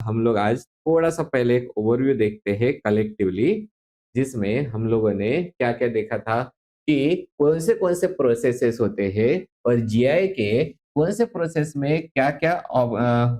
हम लोग आज थोड़ा सा पहले एक ओवरव्यू देखते हैं कलेक्टिवली, जिसमें हम लोगों ने क्या-क्या देखा था कि कौन से प्रोसेसेस होते हैं और जीआई के कौन से प्रोसेस में क्या-क्या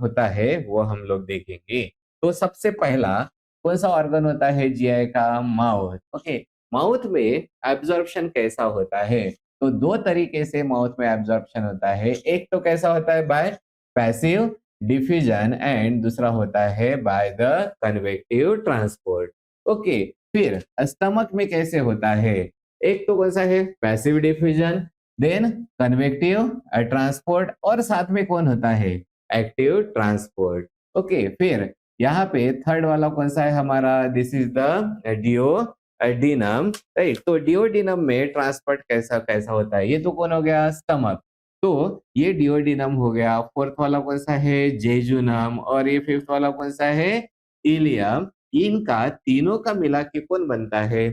होता है वो हम लोग देखेंगे। तो सबसे पहला कौन सा ऑर्गन होता है जीआई का? माउथ। ओके, माउथ में एब्जॉर्प्शन कैसा होता है? तो दो तरीके से माउथ में एब्जॉर्प्शन होता है। एक तो कैसा होता है बाय पैसिव डिफ्यूजन एंड दूसरा होता है by the convective transport. Okay, फिर स्टमक में कैसे होता है? एक तो कौन सा है passive diffusion, then convective transport और साथ में कौन होता है एक्टिव ट्रांसपोर्ट। ओके, फिर यहाँ पे थर्ड वाला कौन सा है हमारा? This is the duodenum, right. तो डिओडिनम में ट्रांसपोर्ट कैसा कैसा होता है? ये तो कौन हो गया? स्टमक। तो ये डिओडिनम हो गया। फोर्थ वाला कौन सा है? जेजुनम। और ये फिफ्थ वाला कौन सा है? इलियम। इनका तीनों का मिला के कौन बनता है?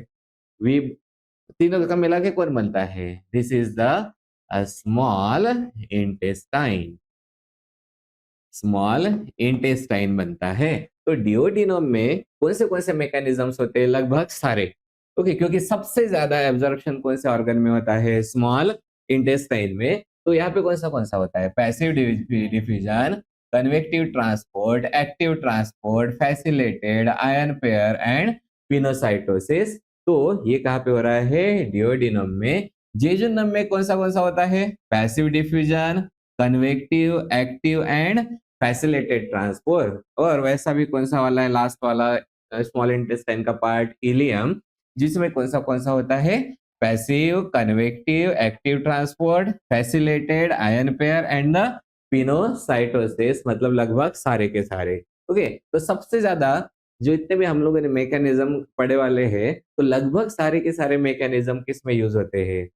वी तीनों का मिला के कौन बनता है? This is the small intestine. Small intestine बनता है। तो डिओडिनम में कौन से मैकेनिज्म्स होते हैं? लगभग सारे। ओके, क्योंकि सबसे ज्यादा एब्जॉर्प्शन कौन से ऑर्गन में होता है? स्मॉल इंटेस्टाइन में। तो यहाँ पे कौन सा होता है? Passive diffusion, convective transport, active transport, facilitated ion pair and pinocytosis. तो ये कहाँ पे हो रहा है? डिओडिनम में। जेजुनम में कौन सा होता है? Passive diffusion, convective, active and facilitated transport. और वैसा भी कौन सा वाला है लास्ट वाला स्मॉल इंटेस्टाइन का पार्ट? इलियम, जिसमें कौन सा होता है? Passive, convective, active transport, facilitated ion pair and the pinocytosis, मतलब लगभग सारे के सारे। ओके, तो सबसे ज्यादा जो इतने भी हम लोगों ने मैकेनिज्म पढ़े वाले हैं, तो लगभग सारे के सारे मैकेनिज्म किस में यूज होते हैं?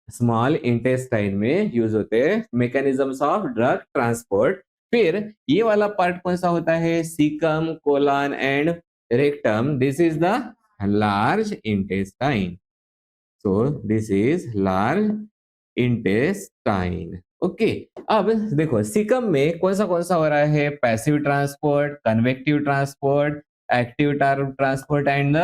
स्मॉल इंटेस्टाइन में यूज होते हैं, मैकेनिज्म्स ऑफ ड्रग ट्रांसपोर्ट। फिर ये वाला पार्ट कौन सा होता है? Caecum, colon and rectum. This is the large intestine. So this is large intestine. Okay, अब देखो सीकम में कौन सा हो रहा है? Passive transport, convective transport, active transport and the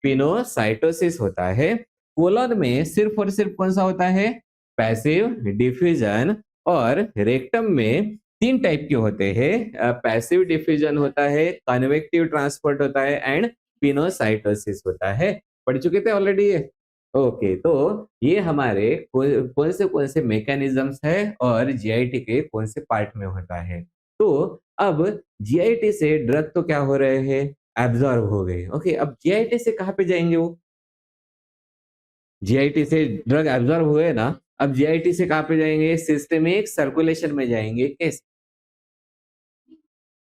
pinocytosis होता है। कोलन में सिर्फ और सिर्फ कौन सा होता है? Passive diffusion. और रेक्टम में तीन टाइप के होते हैं, पैसिव डिफ्यूजन होता है, कन्वेक्टिव ट्रांसपोर्ट होता है एंड पिनोसाइटोसिस होता है। पढ़ चुके थे ऑलरेडी ये? ओके, तो ये हमारे कौन से मैकेनिज्म्स है और जीआईटी के कौन से पार्ट में होता है। तो अब जीआईटी से ड्रग तो क्या हो रहे हैं? एब्जॉर्ब हो गए। ओके, अब जीआईटी से कहाँ पे जाएंगे वो? जीआईटी से ड्रग एब्जॉर्ब हुए ना, अब जीआईटी से कहाँ पे जाएंगे? सिस्टेमिक सर्कुलेशन में जाएंगे। कैसे?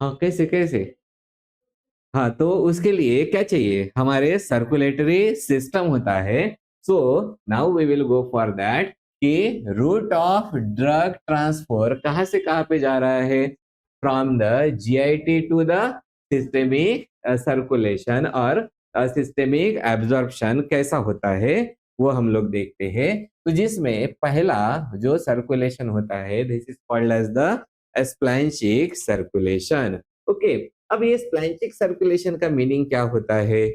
हाँ, कैसे कैसे? हाँ, तो उसके लिए क्या चाहिए? हमारे सर्कुलेटरी सिस्टम होता है। So now we will go for that कि रूट ऑफ ड्रग ट्रांसफर कहाँ से कहाँ पे जा रहा है? From the GIT to the systemic circulation, और सिस्टेमिक एब्जॉर्प्शन कैसा होता है वो हम लोग देखते हैं। तो जिसमें पहला जो सर्कुलेशन होता है, this is called as the splanchnic circulation. Okay, अब ये स्प्लैंचिक सर्कुलेशन का मीनिंग क्या होता है?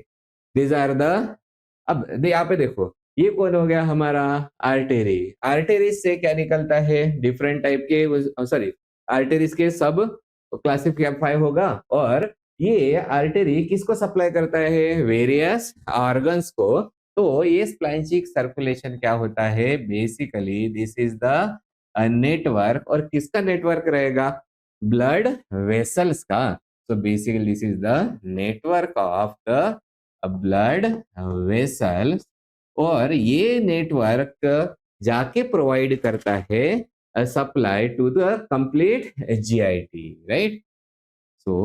दीज आर द, अब यहाँ पे देखो, ये कौन हो गया हमारा? आर्टेरी। आर्टेरीज से क्या निकलता है? डिफरेंट टाइप के, सॉरी, आर्टेरीज के सब क्लासिफाई होगा। और ये आर्टेरी किसको सप्लाई करता है? वेरियस ऑर्गन्स को। तो ये स्प्लैंचिक सर्कुलेशन क्या होता है? Basically this is the network. और किसका नेटवर्क रहेगा? ब्लड वेसल्स का। So basically this is the network of the blood vessels। और ये नेटवर्क जाके प्रोवाइड करता है supply to the complete GIT, right. So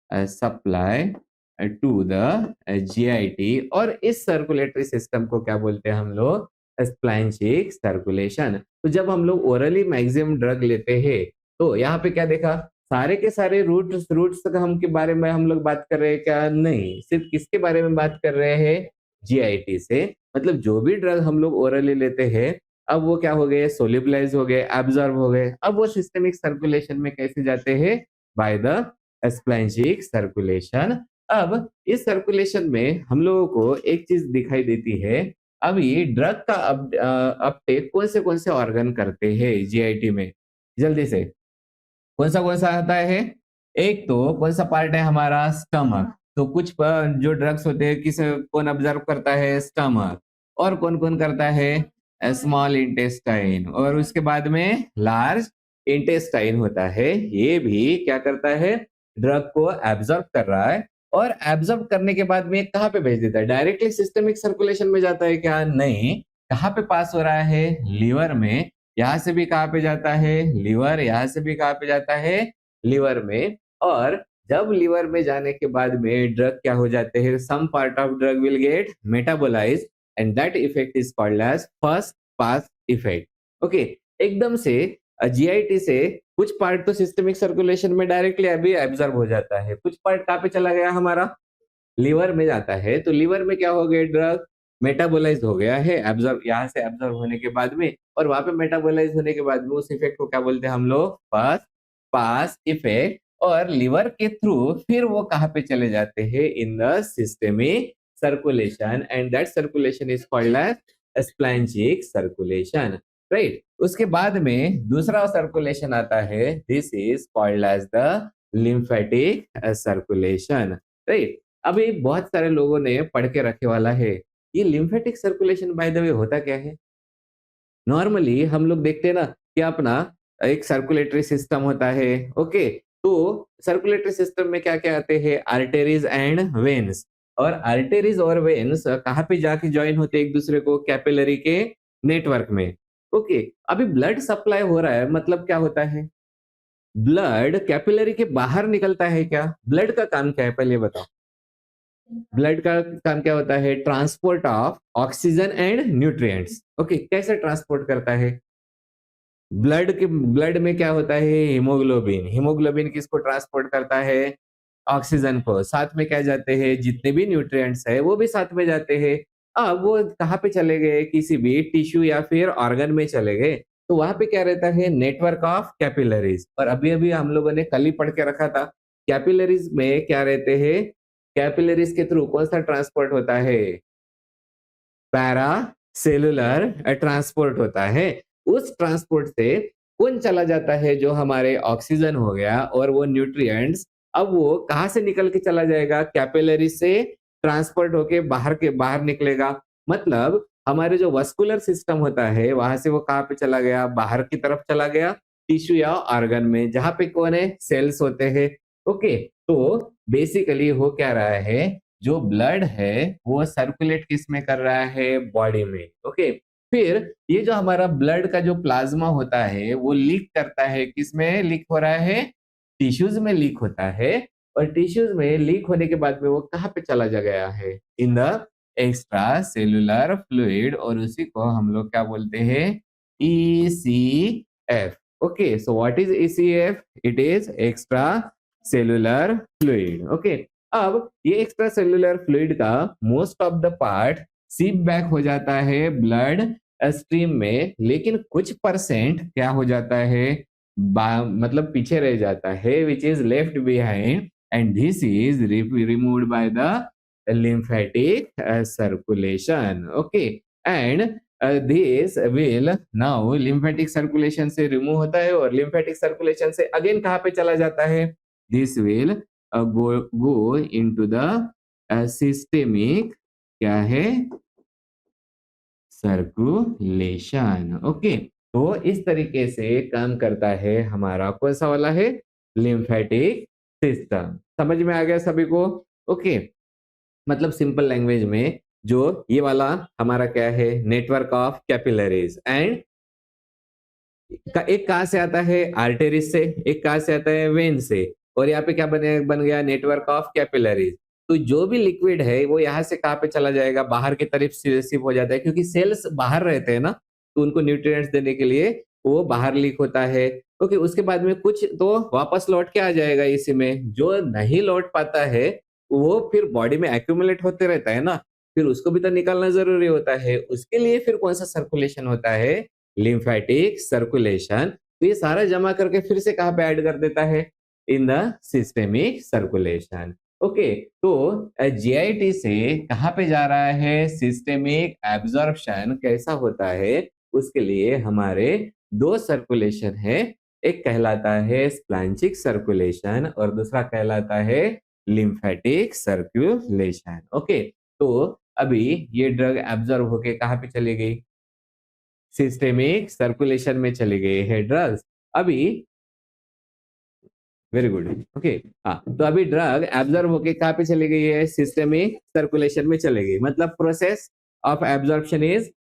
supply to the GIT. और इस सर्कुलेटरी सिस्टम को क्या बोलते हैं हम लोग? स्प्लैंचिक सर्कुलेशन। तो जब हम लोग ओरली मैक्सिमम ड्रग लेते हैं, तो यहाँ पे क्या देखा? सारे के सारे रूट्स रूट्स हम के बारे में हम लोग बात कर रहे हैं क्या? नहीं, सिर्फ किसके बारे में बात कर रहे हैं? जीआईटी से। मतलब जो भी ड्रग हम लोग ओरली लेते हैं, अब वो क्या हो गए? सोल्यूबलाइज हो गए, एब्जॉर्ब हो गए। अब वो सिस्टेमिक सर्कुलेशन में कैसे जाते हैं? By the splanchnic circulation. अब इस सर्कुलेशन में हम लोगों को एक चीज दिखाई देती है, अभी ड्रग का अपटेक कौन से ऑर्गन करते हैं जीआईटी में, जल्दी से कौन सा आता है? एक तो कौन सा पार्ट है हमारा? स्टमक। तो कुछ जो ड्रग्स होते हैं किस कौन ऑब्जर्व करता है? स्टमक। और कौन कौन करता है? Small intestine. और उसके बाद में लार्ज इंटेस्टाइन होता है, ये भी क्या करता है? ड्रग को एब्जॉर्ब कर रहा है। और एब्जॉर्ब करने के बाद में कहाँ पे भेज देता है? डायरेक्टली सिस्टेमिक सर्कुलेशन में जाता है क्या? नहीं। कहाँ पे पास हो रहा है? लीवर में। यहाँ से भी कहाँ पे जाता है? लीवर। यहाँ से भी कहाँ पे जाता है? लीवर में। और जब लीवर में जाने के बाद में ड्रग क्या हो जाते हैं? Some part of drug will get metabolise and that effect is called as first pass effect. Okay, एकदम से जीआईटी से कुछ पार्ट तो सिस्टेमिक सर्कुलेशन में डायरेक्टली अभी एब्जॉर्ब हो जाता है, कुछ पार्ट कहाँ पे चला गया हमारा? लीवर में जाता है। तो लीवर में क्या हो गया? ड्रग मेटाबोलाइज हो गया है, एब्जॉर्ब यहाँ से एब्जॉर्ब होने के बाद में, और वहां पे मेटाबोलाइज होने के बाद में उस इफेक्ट को क्या बोलते हैं हम लोग? First pass effect. और लीवर के थ्रू फिर वो कहाँ पे चले जाते हैं? In the systemic circulation and that circulation is called as splanchnic circulation, right. उसके बाद में दूसरा सर्कुलेशन आता है, this is called as the lymphatic circulation, right. अभी बहुत सारे लोगों ने पढ़ के रखे वाला है, ये lymphatic circulation by the way होता क्या है? नॉर्मली हम लोग देखते हैं ना कि अपना एक सर्कुलेटरी सिस्टम होता है, ओके। तो सर्कुलेटरी सिस्टम में क्या क्या आते हैं? आर्टेरीज एंड वेन्स। और आर्टेरीज और वेन्स कहाँ पे जाके ज्वाइन होते हैं एक दूसरे को? कैपिलरी के नेटवर्क में, ओके। अभी ब्लड सप्लाई हो रहा है, मतलब क्या होता है? ब्लड कैपिलरी के बाहर निकलता है क्या? ब्लड का काम क्या है पहले बताओ? ब्लड का काम क्या होता है? Transport of oxygen and nutrients, okay. कैसे ट्रांसपोर्ट करता है? ब्लड में क्या होता है? हीमोग्लोबिन। हीमोग्लोबिन किसको ट्रांसपोर्ट करता है? ऑक्सीजन को। साथ में क्या जाते हैं? जितने भी न्यूट्रिएंट्स है वो भी साथ में जाते हैं। अब वो कहाँ पे चले गए? किसी भी टिश्यू या फिर ऑर्गन में चले गए, तो वहां पे क्या रहता है? Network of capillaries. और अभी अभी हम लोगों ने कल ही पढ़ के रखा था, कैपिलरीज में क्या रहते हैं? कैपिलरीज के थ्रू कौन सा ट्रांसपोर्ट होता है? पैरा सेलुलर ट्रांसपोर्ट होता है। उस ट्रांसपोर्ट से कौन चला जाता है? जो हमारे ऑक्सीजन हो गया और वो न्यूट्रिएंट्स, अब वो कहाँ से निकल के चला जाएगा? कैपिलरी से ट्रांसपोर्ट होके बाहर निकलेगा। मतलब हमारे जो वस्कुलर सिस्टम होता है वहां से वो कहाँ पे चला गया? बाहर की तरफ चला गया, टिश्यू या ऑर्गन में, जहां पे कौन है? सेल्स होते हैं, ओके। तो बेसिकली हो क्या रहा है? जो ब्लड है वो सर्कुलेट किस में कर रहा है? बॉडी में, ओके। फिर ये जो हमारा ब्लड का जो प्लाज्मा होता है वो लीक करता है, किस में लीक हो रहा है? टिश्यूज में लीक होता है। और टिश्यूज में लीक होने के बाद में वो कहाँ पे चला जा गया है? In the extra cellular fluid, और उसी को हम लोग क्या बोलते हैं? ECF, okay. So what is ECF? It is extra cellular fluid, okay. अब ये एक्स्ट्रा सेलुलर फ्लूइड का मोस्ट ऑफ द पार्ट सीप बैक हो जाता है ब्लड स्ट्रीम में, लेकिन कुछ परसेंट क्या हो जाता है? मतलब पीछे रह जाता है, which is left behind, and this is removed by the lymphatic circulation, okay। and this will now lymphatic circulation से रिमूव होता है और lymphatic circulation से अगेन कहाँ पे चला जाता है? this will go into the systemic, क्या है? Circulation, okay. तो इस तरीके से काम करता है हमारा कौन सा वाला है? Lymphatic system. समझ में आ गया सभी को? ओके। मतलब सिंपल लैंग्वेज में जो ये वाला हमारा क्या है? Network of capillaries. एंड एक कहाँ से आता है? आर्टेरीज से। एक कहाँ से आता है? वेन से। और यहाँ पे क्या बन गया? Network of capillaries. तो जो भी लिक्विड है वो यहाँ से कहाँ पे चला जाएगा? बाहर की तरफ शिफ्ट हो जाता है, क्योंकि सेल्स बाहर रहते हैं ना, तो उनको न्यूट्रिएंट्स देने के लिए वो बाहर लीक होता है, ओके। उसके बाद में कुछ तो वापस लौट के आ जाएगा इसी में। जो नहीं लौट पाता है वो फिर बॉडी में एक्यूमुलेट होते रहता है ना, फिर उसको भी तो निकालना जरूरी होता है। उसके लिए फिर कौन सा सर्कुलेशन होता है? Lymphatic circulation. तो ये सारा जमा करके फिर से कहाँ पे ऐड कर देता है? In the systemic circulation. Okay, तो जीआईटी से कहाँ पे जा रहा है, सिस्टेमिक एब्जॉर्प्शन कैसा होता है, उसके लिए हमारे दो सर्कुलेशन है। एक कहलाता है स्प्लैंचिक सर्कुलेशन और दूसरा कहलाता है लिम्फेटिक सर्कुलेशन। ओके, तो अभी ये ड्रग एब्जॉर्ब होके कहाँ पे चली गई, सिस्टेमिक सर्कुलेशन में चली गई है ड्रग्स। अभी वेरी गुड। ओके, हाँ, तो अभी ड्रग एब्जॉर्ब होके कहाँ पे चली गई है, सिस्टेमिक सर्कुलेशन में चली गई, मतलब process of absorption is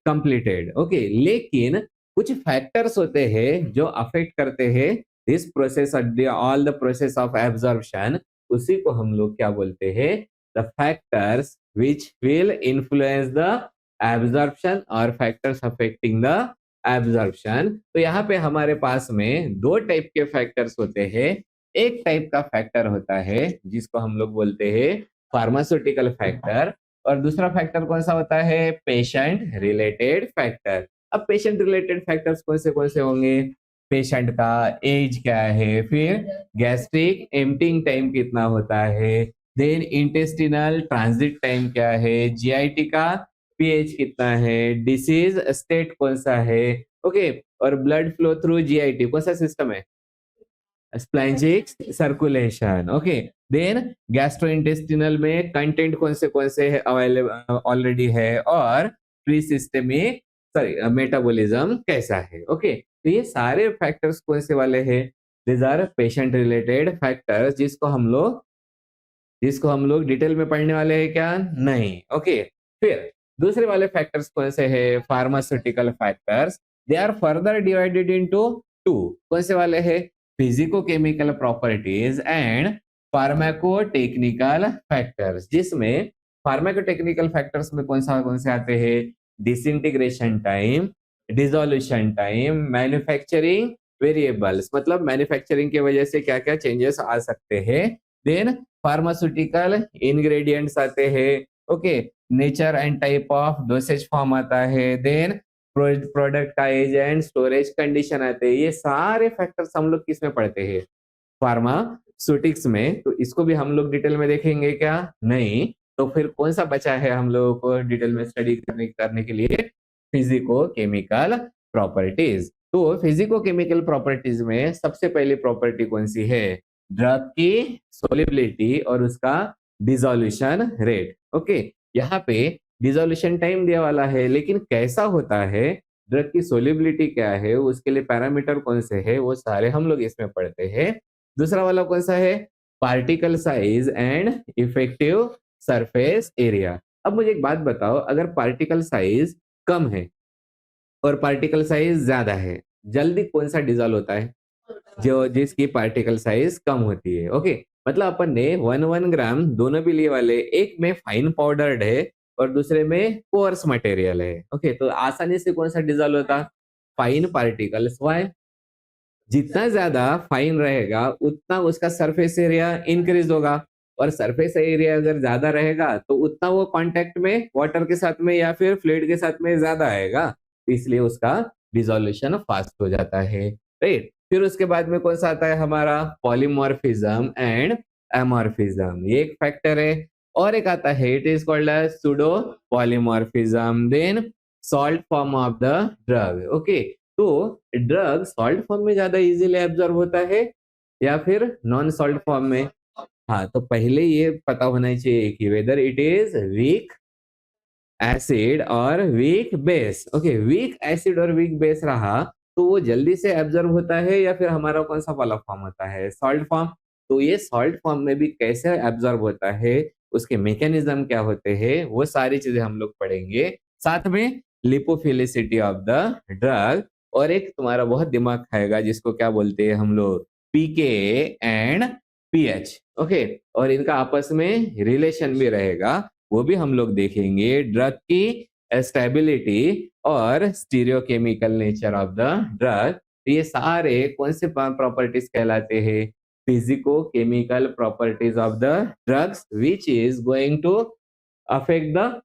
completed. Okay, लेकिन कुछ फैक्टर्स होते हैं जो अफेक्ट करते हैं this process, all the process of absorption, उसी को हम लोग क्या बोलते हैं, the factors which will influence the absorption और फैक्टर्स अफेक्टिंग द एब्जॉर्प्शन। तो यहाँ पे हमारे पास में दो टाइप के फैक्टर्स होते हैं। एक टाइप का फैक्टर होता है जिसको हम लोग बोलते हैं फार्मास्यूटिकल फैक्टर, और दूसरा फैक्टर कौन सा होता है, पेशेंट रिलेटेड फैक्टर। अब पेशेंट रिलेटेड फैक्टर्स कौन से होंगे, पेशेंट का एज क्या है, फिर गैस्ट्रिक एम्प्टिंग टाइम कितना होता है, देन इंटेस्टिनल ट्रांजिट टाइम क्या है, जीआईटी का पीएच कितना है, डिसीज स्टेट कौन सा है। ओके, और ब्लड फ्लो थ्रू जीआईटी कौन सा सिस्टम है, स्प्लैंजिक सर्कुलेशन। ओके, देन गैस्ट्रोइंटेस्टिनल में कंटेंट कौन से अवेलेबल ऑलरेडी है, और प्री सिस्टमिक सॉरी मेटाबॉलिज्म कैसा है। ओके, तो ये सारे फैक्टर्स कौन से वाले हैं, this are patient related factors, जिसको हम लोग डिटेल में पढ़ने वाले हैं क्या, नहीं। ओके, फिर दूसरे वाले फैक्टर्स कौन से हैं, pharmaceutical factors, they are further divided into two. कौन से वाले हैं, physico chemical properties and pharmacotechnical factors, जिसमें फार्माकोटेक्निकल फैक्टर्स में कौन से आते हैं, disintegration time, dissolution time, manufacturing variables, मतलब मैन्युफैक्चरिंग की वजह से क्या क्या चेंजेस आ सकते हैं, देन फार्मास्यूटिकल इंग्रेडिएंट्स आते हैं। Okay, nature and type of dosage form आता है, देन प्रोडक्ट का एज एंड स्टोरेज कंडीशन आते हैं। ये सारे फैक्टर्स हम लोग किस में पढ़ते हैं, फार्मास्यूटिक्स में। तो इसको भी हम लोग डिटेल में देखेंगे क्या, नहीं। तो फिर कौन सा बचा है हम लोगों को डिटेल में स्टडी करने के लिए, फिजिको केमिकल प्रॉपर्टीज। तो फिजिको केमिकल प्रॉपर्टीज में सबसे पहली प्रॉपर्टी कौन सी है, ड्रग की सोलिबिलिटी और उसका डिसोल्यूशन रेट। ओके, यहाँ पे डिसोल्यूशन टाइम दिया वाला है, लेकिन कैसा होता है, ड्रग की सोलिबिलिटी क्या है, उसके लिए पैरामीटर कौन से है, वो सारे हम लोग इसमें पढ़ते हैं। दूसरा वाला कौन सा है, particle size and effective surface area. अब मुझे एक बात बताओ, अगर पार्टिकल साइज कम है और पार्टिकल साइज ज्यादा है, जल्दी कौन सा डिजॉल्व होता है, जो जिसकी पार्टिकल साइज कम होती है। ओके, मतलब अपन ने 1 ग्राम दोनों भी लिए वाले, एक में फाइन पाउडर्ड है और दूसरे में कोर्स मटेरियल है। ओके, तो आसानी से कौन सा डिजॉल्व होता, फाइन पार्टिकल्स। वाई, जितना ज्यादा फाइन रहेगा उतना उसका सरफेस एरिया इंक्रीज होगा, और सरफेस एरिया अगर ज्यादा रहेगा तो उतना वो कांटेक्ट में वाटर के साथ में या फिर फ्लूइड के साथ में ज्यादा आएगा, इसलिए उसका डिसोल्यूशन फास्ट हो जाता है। राइट, फिर उसके बाद में कौन सा आता है हमारा, पॉलीमॉर्फिज्म एंड एमॉर्फिज्म, ये एक फैक्टर है। और एक आता है, it is called as pseudo polymorphism, then salt form of the drug. Okay, तो ड्रग सॉल्ट फॉर्म में ज्यादा इजीली एब्जॉर्ब होता है या फिर नॉन सॉल्ट फॉर्म में। हाँ, तो पहले ये पता होना चाहिए कि whether it is weak acid और weak base. Okay, weak acid और वीक बेस रहा तो वो जल्दी से एब्जॉर्ब होता है या फिर हमारा कौन सा वाला फॉर्म होता है, सॉल्ट फॉर्म। तो ये सॉल्ट फॉर्म में भी कैसे एब्जॉर्ब होता है, उसके मैकेनिज्म क्या होते हैं, वो सारी चीजें हम लोग पढ़ेंगे। साथ में लिपोफिलिसिटी ऑफ द ड्रग, और एक तुम्हारा बहुत दिमाग खाएगा जिसको क्या बोलते हैं हम लोग, पीके एंड पीएच। ओके, और इनका आपस में रिलेशन भी रहेगा, वो भी हम लोग देखेंगे। ड्रग की स्टेबिलिटी और stereochemical nature of the drug, ये सारे कौन से प्रॉपर्टीज कहलाते हैं, physico chemical properties of the drugs which is going to affect the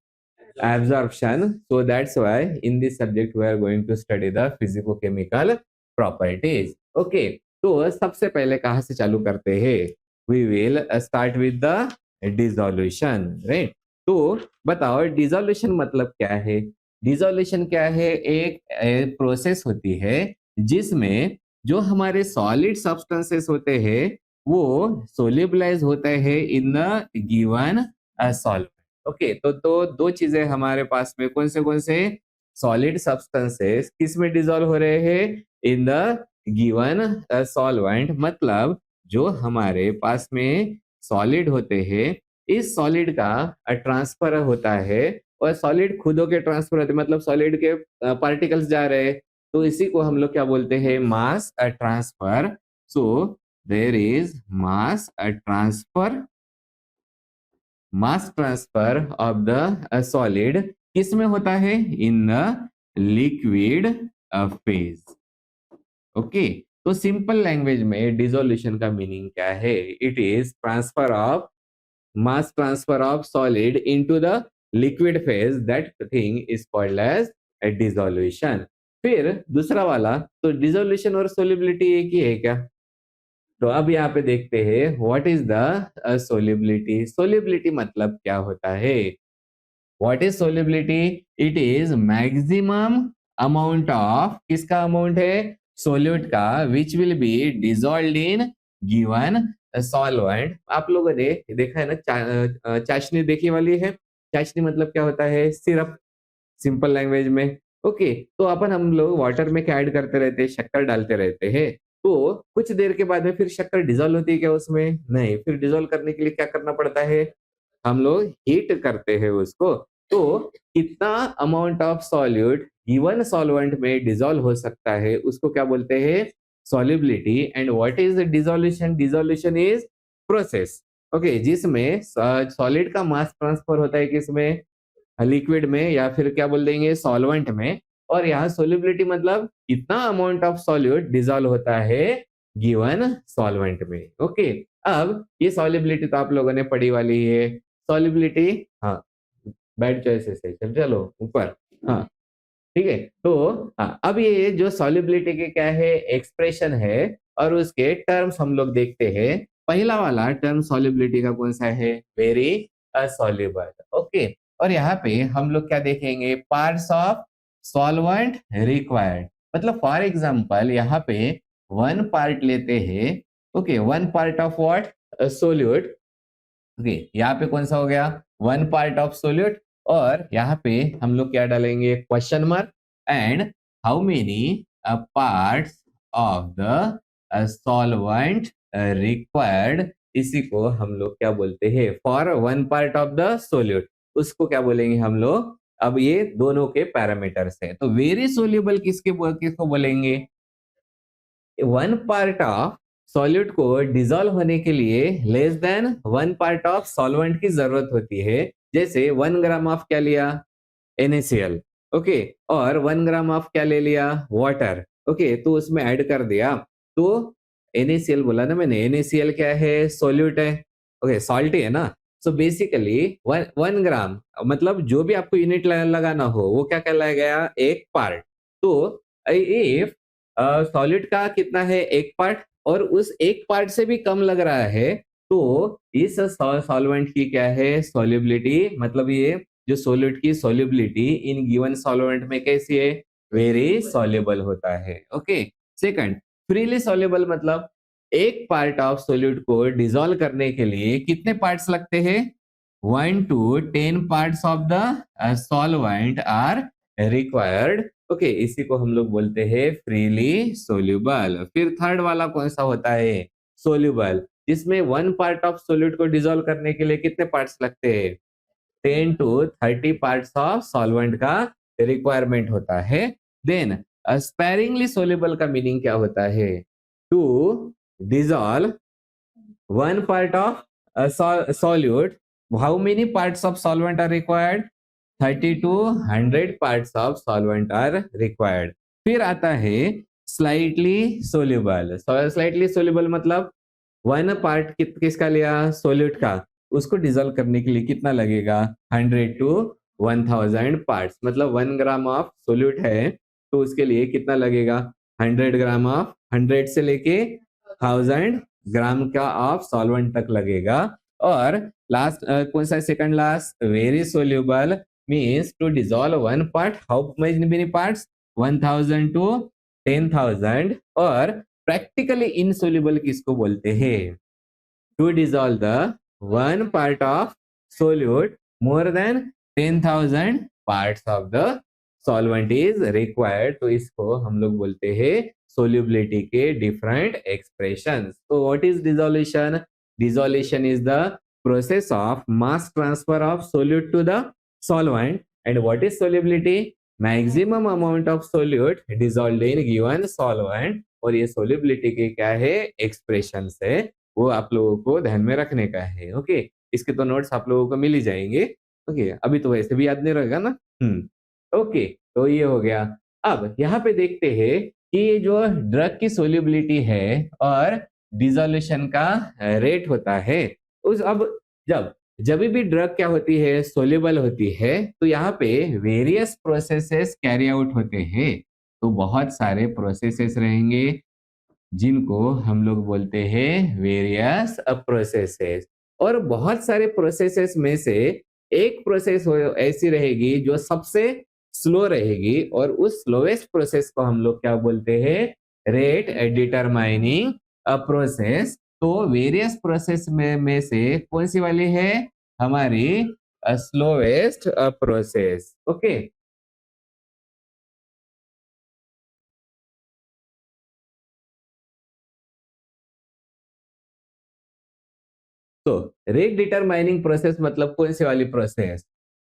absorption. So that's why in this subject we are going to study the physicochemical properties. Okay, तो सबसे पहले कहाँ से चालू करते हैं? We will start with the dissolution, right? तो बताओ डिसोल्यूशन मतलब क्या है? डिसोल्यूशन क्या है? एक प्रोसेस होती है जिसमें जो हमारे सॉलिड सब्सटेंसेस होते हैं वो सोल्यूबलाइज होते हैं in the given solvent. Okay, तो दो चीजें हमारे पास में कौन से सॉलिड सब्सटेंसेस किस में डिसॉल्व हो रहे हैं? In the given solvent. मतलब जो हमारे पास में सॉलिड होते हैं इस सॉलिड का ट्रांसफर होता है और सॉलिड खुद होके ट्रांसफर होते हैं, मतलब सॉलिड के पार्टिकल्स जा रहे हैं, तो इसी को हम लोग क्या बोलते हैं? Mass transfer. So there is mass transfer of the solid किस में होता है? In the liquid phase. Okay, तो सिंपल लैंग्वेज में डिसोल्यूशन का मीनिंग क्या है? It is transfer of mass transfer of solid into the liquid phase. That thing is called as a dissolution. फिर दूसरा वाला, तो डिसोल्यूशन और सोलिबिलिटी एक ही है क्या? तो अब यहाँ पे देखते हैं what is the solubility. Solubility मतलब क्या होता है? What is solubility? It is maximum amount of, किसका अमाउंट है? सोल्यूट का, which will be dissolved in given solvent. आप लोगों ने देखा है ना, चाशनी देखी वाली है? चाशनी मतलब क्या होता है? सिरप, सिंपल लैंग्वेज में। ओके, तो अपन हम लोग वाटर में क्या ऐड करते रहते हैं? शक्कर डालते रहते हैं। तो कुछ देर के बाद में फिर शक्कर डिसॉल्व होती है क्या उसमें? नहीं, फिर डिसॉल्व करने के लिए क्या करना पड़ता है? हम लोग हीट करते हैं उसको। तो कितना amount of solute given solvent में डिसॉल्व हो सकता है उसको क्या बोलते हैं? Solubility. And what is dissolution? Dissolution is process, okay, जिसमें सॉलिड का मास ट्रांसफर होता है किसमें? लिक्विड में, या फिर क्या बोल देंगे? सॉल्वेंट में। और यहाँ सोल्युबिलिटी मतलब कितना अमाउंट ऑफ सॉल्यूट डिसॉल्व होता है गिवन सॉल्वेंट में। ओके, अब ये सॉल्युबिलिटी तो आप लोगों ने पढ़ी वाली है। सॉल्युबिलिटी, हाँ, बैड चॉइसेस है। चलो ऊपर, हाँ, ठीक है। तो हाँ, अब ये जो सॉल्युबिलिटी के क्या है? एक्सप्रेशन है, और उसके टर्म्स हम लोग देखते हैं। पहला वाला टर्म सॉल्युबिलिटी का कौन सा है? Very soluble. ओके, और यहाँ पे हम लोग क्या देखेंगे? Parts of solvent required. मतलब फॉर एग्जांपल यहाँ पे वन पार्ट लेते हैं। Okay, one part of what? Solute. Okay, यहाँ पे कौन सा हो गया? One part of solute. और यहाँ पे हम लोग क्या डालेंगे? Question mark. And how many parts of the solvent required, इसी को हम लोग क्या बोलते हैं? For one part of the solute, उसको क्या बोलेंगे हम लोग? अब ये दोनों के पैरामीटर्स है। तो वेरी सोल्यूबल किसको बोलेंगे? वन पार्ट ऑफ सॉल्यूट को डिसॉल्व होने के लिए less than one part of solvent की जरूरत होती है। जैसे 1 ग्राम ऑफ क्या लिया? NaCl। ओके, और 1 ग्राम ऑफ क्या ले लिया? वाटर। ओके, तो उसमें ऐड कर दिया। तो NaCl बोला ना मैंने, NaCl क्या है? सॉल्यूट है। ओके, सॉल्ट है ना। सो बेसिकली 1 ग्राम मतलब जो भी आपको यूनिट लगाना हो वो क्या कहलाएगा? एक पार्ट। तो इफ सॉलिड का कितना है? एक पार्ट, और उस एक पार्ट से भी कम लग रहा है, तो इस सॉल्वेंट की क्या है? सॉल्युबिलिटी। मतलब ये जो सॉल्यूट की सॉल्युबिलिटी इन गिवन सॉल्वेंट में कैसी है? वेरी सॉल्युबल होता है। ओके, सेकंड, फ्रीली सॉल्युबल मतलब एक पार्ट ऑफ सॉल्यूट को डिसॉल्व करने के लिए कितने पार्ट्स लगते हैं? 1 to 10 parts of the solvent are required. Okay, इसी को हम लोग बोलते हैं फ्रीली सोल्यूबल। फिर थर्ड वाला कौन सा होता है? सोल्यूबल, जिसमें वन पार्ट ऑफ सोल्यूट को डिसॉल्व करने के लिए कितने पार्ट्स लगते हैं? 10 to 30 पार्ट्स ऑफ सॉल्वेंट का रिक्वायरमेंट होता है। देन स्पेरिंगली सोल्यूबल का मीनिंग क्या होता है? To dissolve one part of solute, how many parts of solvent are required? 30 to 100 parts of solvent are required. फिर आता है slightly soluble. Slightly soluble मतलब वन पार्ट किसका लिया? सोल्यूट का, उसको डिसॉल्व करने के लिए कितना लगेगा? 100 to 1000 पार्ट्स। मतलब 1 ग्राम ऑफ सोल्यूट है तो उसके लिए कितना लगेगा? 100 ग्राम ऑफ, 100 से लेके 1000 ग्राम का ऑफ सॉल्वेंट तक लगेगा। और लास्ट कौन सा second last, very soluble means to dissolve one part, how many parts, 1000 to 10,000। और प्रैक्टिकली इनसोल्यूबल किसको बोलते हैं, to dissolve the one part of solute more than 10,000 parts of the solvent is required। तो इसको हम लोग बोलते हैं solubility के different expressions। तो what is dissolution? Dissolution is the process of mass transfer of solute to the solvent। and what is solubility? Maximum amount of solute dissolved in given solvent। और ये solubility के क्या है, expressions है, वो आप लोगों को ध्यान में रखने का है। ओके, इसके तो नोट्स आप लोगों को मिल ही जाएंगे। ओके, अभी तो वैसे भी याद नहीं रहेगा ना। ओके, तो ये हो गया। अब यहाँ पे देखते हैं कि ये जो ड्रग की सोल्यूबिलिटी है और डिसोल्यूशन का रेट होता है, उस अब जब जब भी ड्रग क्या होती है, सोल्यूबल होती है, तो यहाँ पे वेरियस प्रोसेसेस कैरी आउट होते हैं। तो बहुत सारे प्रोसेसेस रहेंगे जिनको हम लोग बोलते हैं वेरियस प्रोसेसेस। और बहुत सारे प्रोसेसेस में से एक प्रोसेस ऐसी रहेगी जो सबसे स्लो रहेगी, और उस स्लोएस्ट प्रोसेस को हम लोग क्या बोलते हैं, रेट डिटरमाइनिंग प्रोसेस। तो वेरियस प्रोसेस में से कौन सी वाली है, हमारी स्लोएस्ट प्रोसेस। ओके, तो रेट डिटरमाइनिंग प्रोसेस मतलब कौन सी वाली process,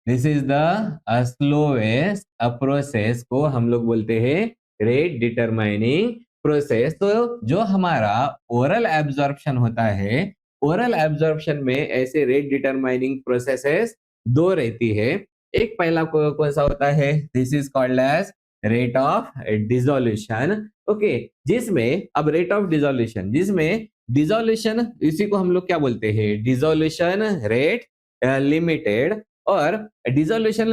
this is the slowest process को हम लोग बोलते हैं रेट डिटरमाइनिंग प्रोसेस। तो जो हमारा ओरल एब्जॉर्प्शन होता है, ओरल एब्जॉर्प्शन में ऐसे रेट डिटरमाइनिंग प्रोसेसेस दो रहती है। एक पहला कौन सा होता है, this is called as rate of dissolution. Okay, जिसमें अब रेट ऑफ डिसोल्यूशन, जिसमें डिसोल्यूशन इसी को हम लोग क्या बोलते हैं, डिसोल्यूशन रेट लिमिटेड। और डिसोल्यूशन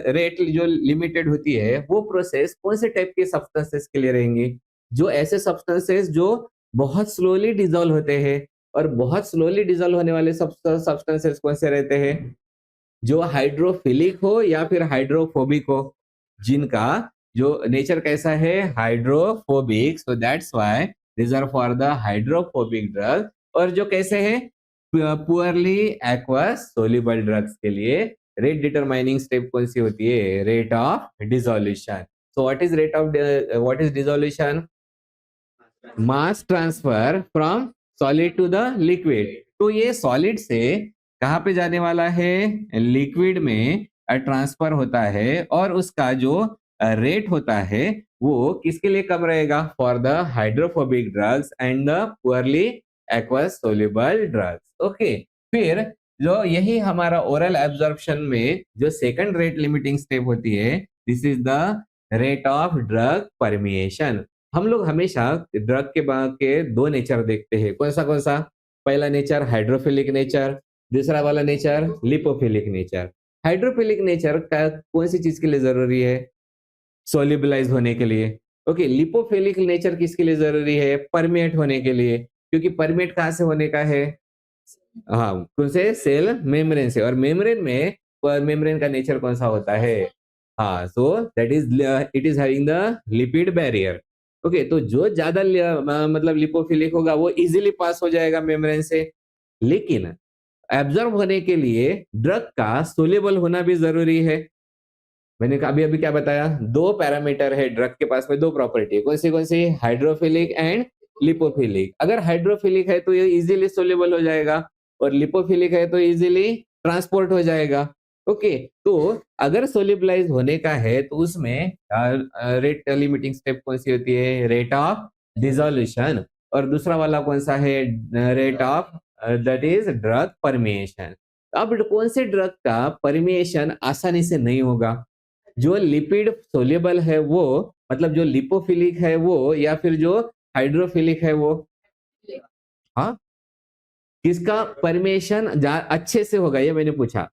रेट जो लिमिटेड होती है वो प्रोसेस कौन से टाइप के सब्सटेंसेस के लिए रहेंगे, जो ऐसे सब्सटेंसेस जो बहुत स्लोली डिसॉल्व होते हैं। और बहुत स्लोली डिसॉल्व होने वाले सब्सटेंसेस कौन से रहते हैं, जो हाइड्रोफिलिक हो या फिर हाइड्रोफोबिक हो, जिनका जो नेचर कैसा है, hydrophobic. So that's why these are for the hydrophobic drug। और जो कैसे हैं, पुअरली एक्वस सोल्यूबल ड्रग्स के लिए रेट डिटरमाइनिंग स्टेप कौन सी होती है, rate of dissolution. So what is dissolution, mass transfer from solid to the liquid. तो ये सॉलिड से कहाँ पे जाने वाला है, लिक्विड में ट्रांसफर होता है। और उसका जो रेट होता है वो किसके लिए कम रहेगा, for the hydrophobic drugs and the poorly aqueous soluble drugs. Okay, फिर जो यही हमारा ओरल एब्जॉर्प्शन में जो सेकंड रेट लिमिटिंग स्टेप होती है, this is the rate of drug permeation. हम लोग हमेशा ड्रग के दो नेचर देखते हैं, कौन सा, पहला नेचर हाइड्रोफिलिक नेचर, दूसरा वाला nature lipophilic nature. Hydrophilic nature का कौन सी चीज के लिए जरूरी है, सोल्यूबलाइज होने के लिए। ओके, लिपोफिलिक नेचर किसके लिए जरूरी है, परमेट होने के लिए। क्योंकि परमेट कहाँ से होने का है, हाँ, कौन से, सेल मेम्ब्रेन से। और मेम्ब्रेन का नेचर कौन सा होता है, हाँ, so that is it is having the lipid barrier. Okay, तो जो ज्यादा मतलब लिपोफिलिक होगा वो इजीली पास हो जाएगा मेम्ब्रेन से। लेकिन एब्जॉर्ब होने के लिए ड्रग का सोल्यूबल होना भी जरूरी है। मैंने अभी अभी क्या बताया, दो पैरामीटर है ड्रग के पास में, दो प्रॉपर्टी, कौन सी, हाइड्रोफिलिक एंड लिपोफिलिक। अगर हाइड्रोफिलिक है तो ये इजीली सोल्यूबल हो जाएगा, और लिपोफिलिक है तो इजीली ट्रांसपोर्ट हो जाएगा। ओके, तो अगर सोल्यूबलाइज होने का है तो उसमें रेट लिमिटिंग स्टेप कौन सी होती है, रेट ऑफ डिसोल्यूशन। और दूसरा वाला कौन सा है, rate of that is drug permeation. अब कौन से ड्रग का परमिएशन आसानी से नहीं होगा, जो लिपिड सोल्यूबल है वो, मतलब जो लिपोफिलिक है वो, या फिर जो हाइड्रोफिलिक है वो, हाँ, किसका परमिएशन अच्छे से होगा, ये मैंने पूछा,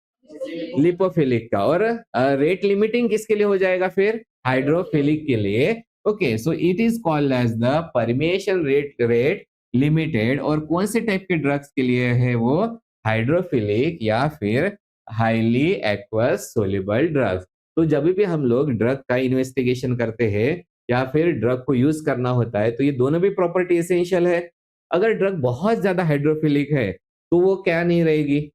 लिपोफिलिक का। और रेट लिमिटिंग किसके लिए हो जाएगा फिर, हाइड्रोफिलिक के लिए। Okay, so it is called as the permeation rate limited, और कौन से टाइप के ड्रग्स के लिए है वो, हाइड्रोफिलिक या फिर हाईली एक्वस सोल्यूबल ड्रग्स। तो जब भी हम लोग ड्रग का इन्वेस्टिगेशन करते हैं या फिर ड्रग को यूज करना होता है तो ये दोनों भी प्रॉपर्टी एसेंशियल है। अगर ड्रग बहुत ज्यादा हाइड्रोफिलिक है तो वो क्या नहीं रहेगी,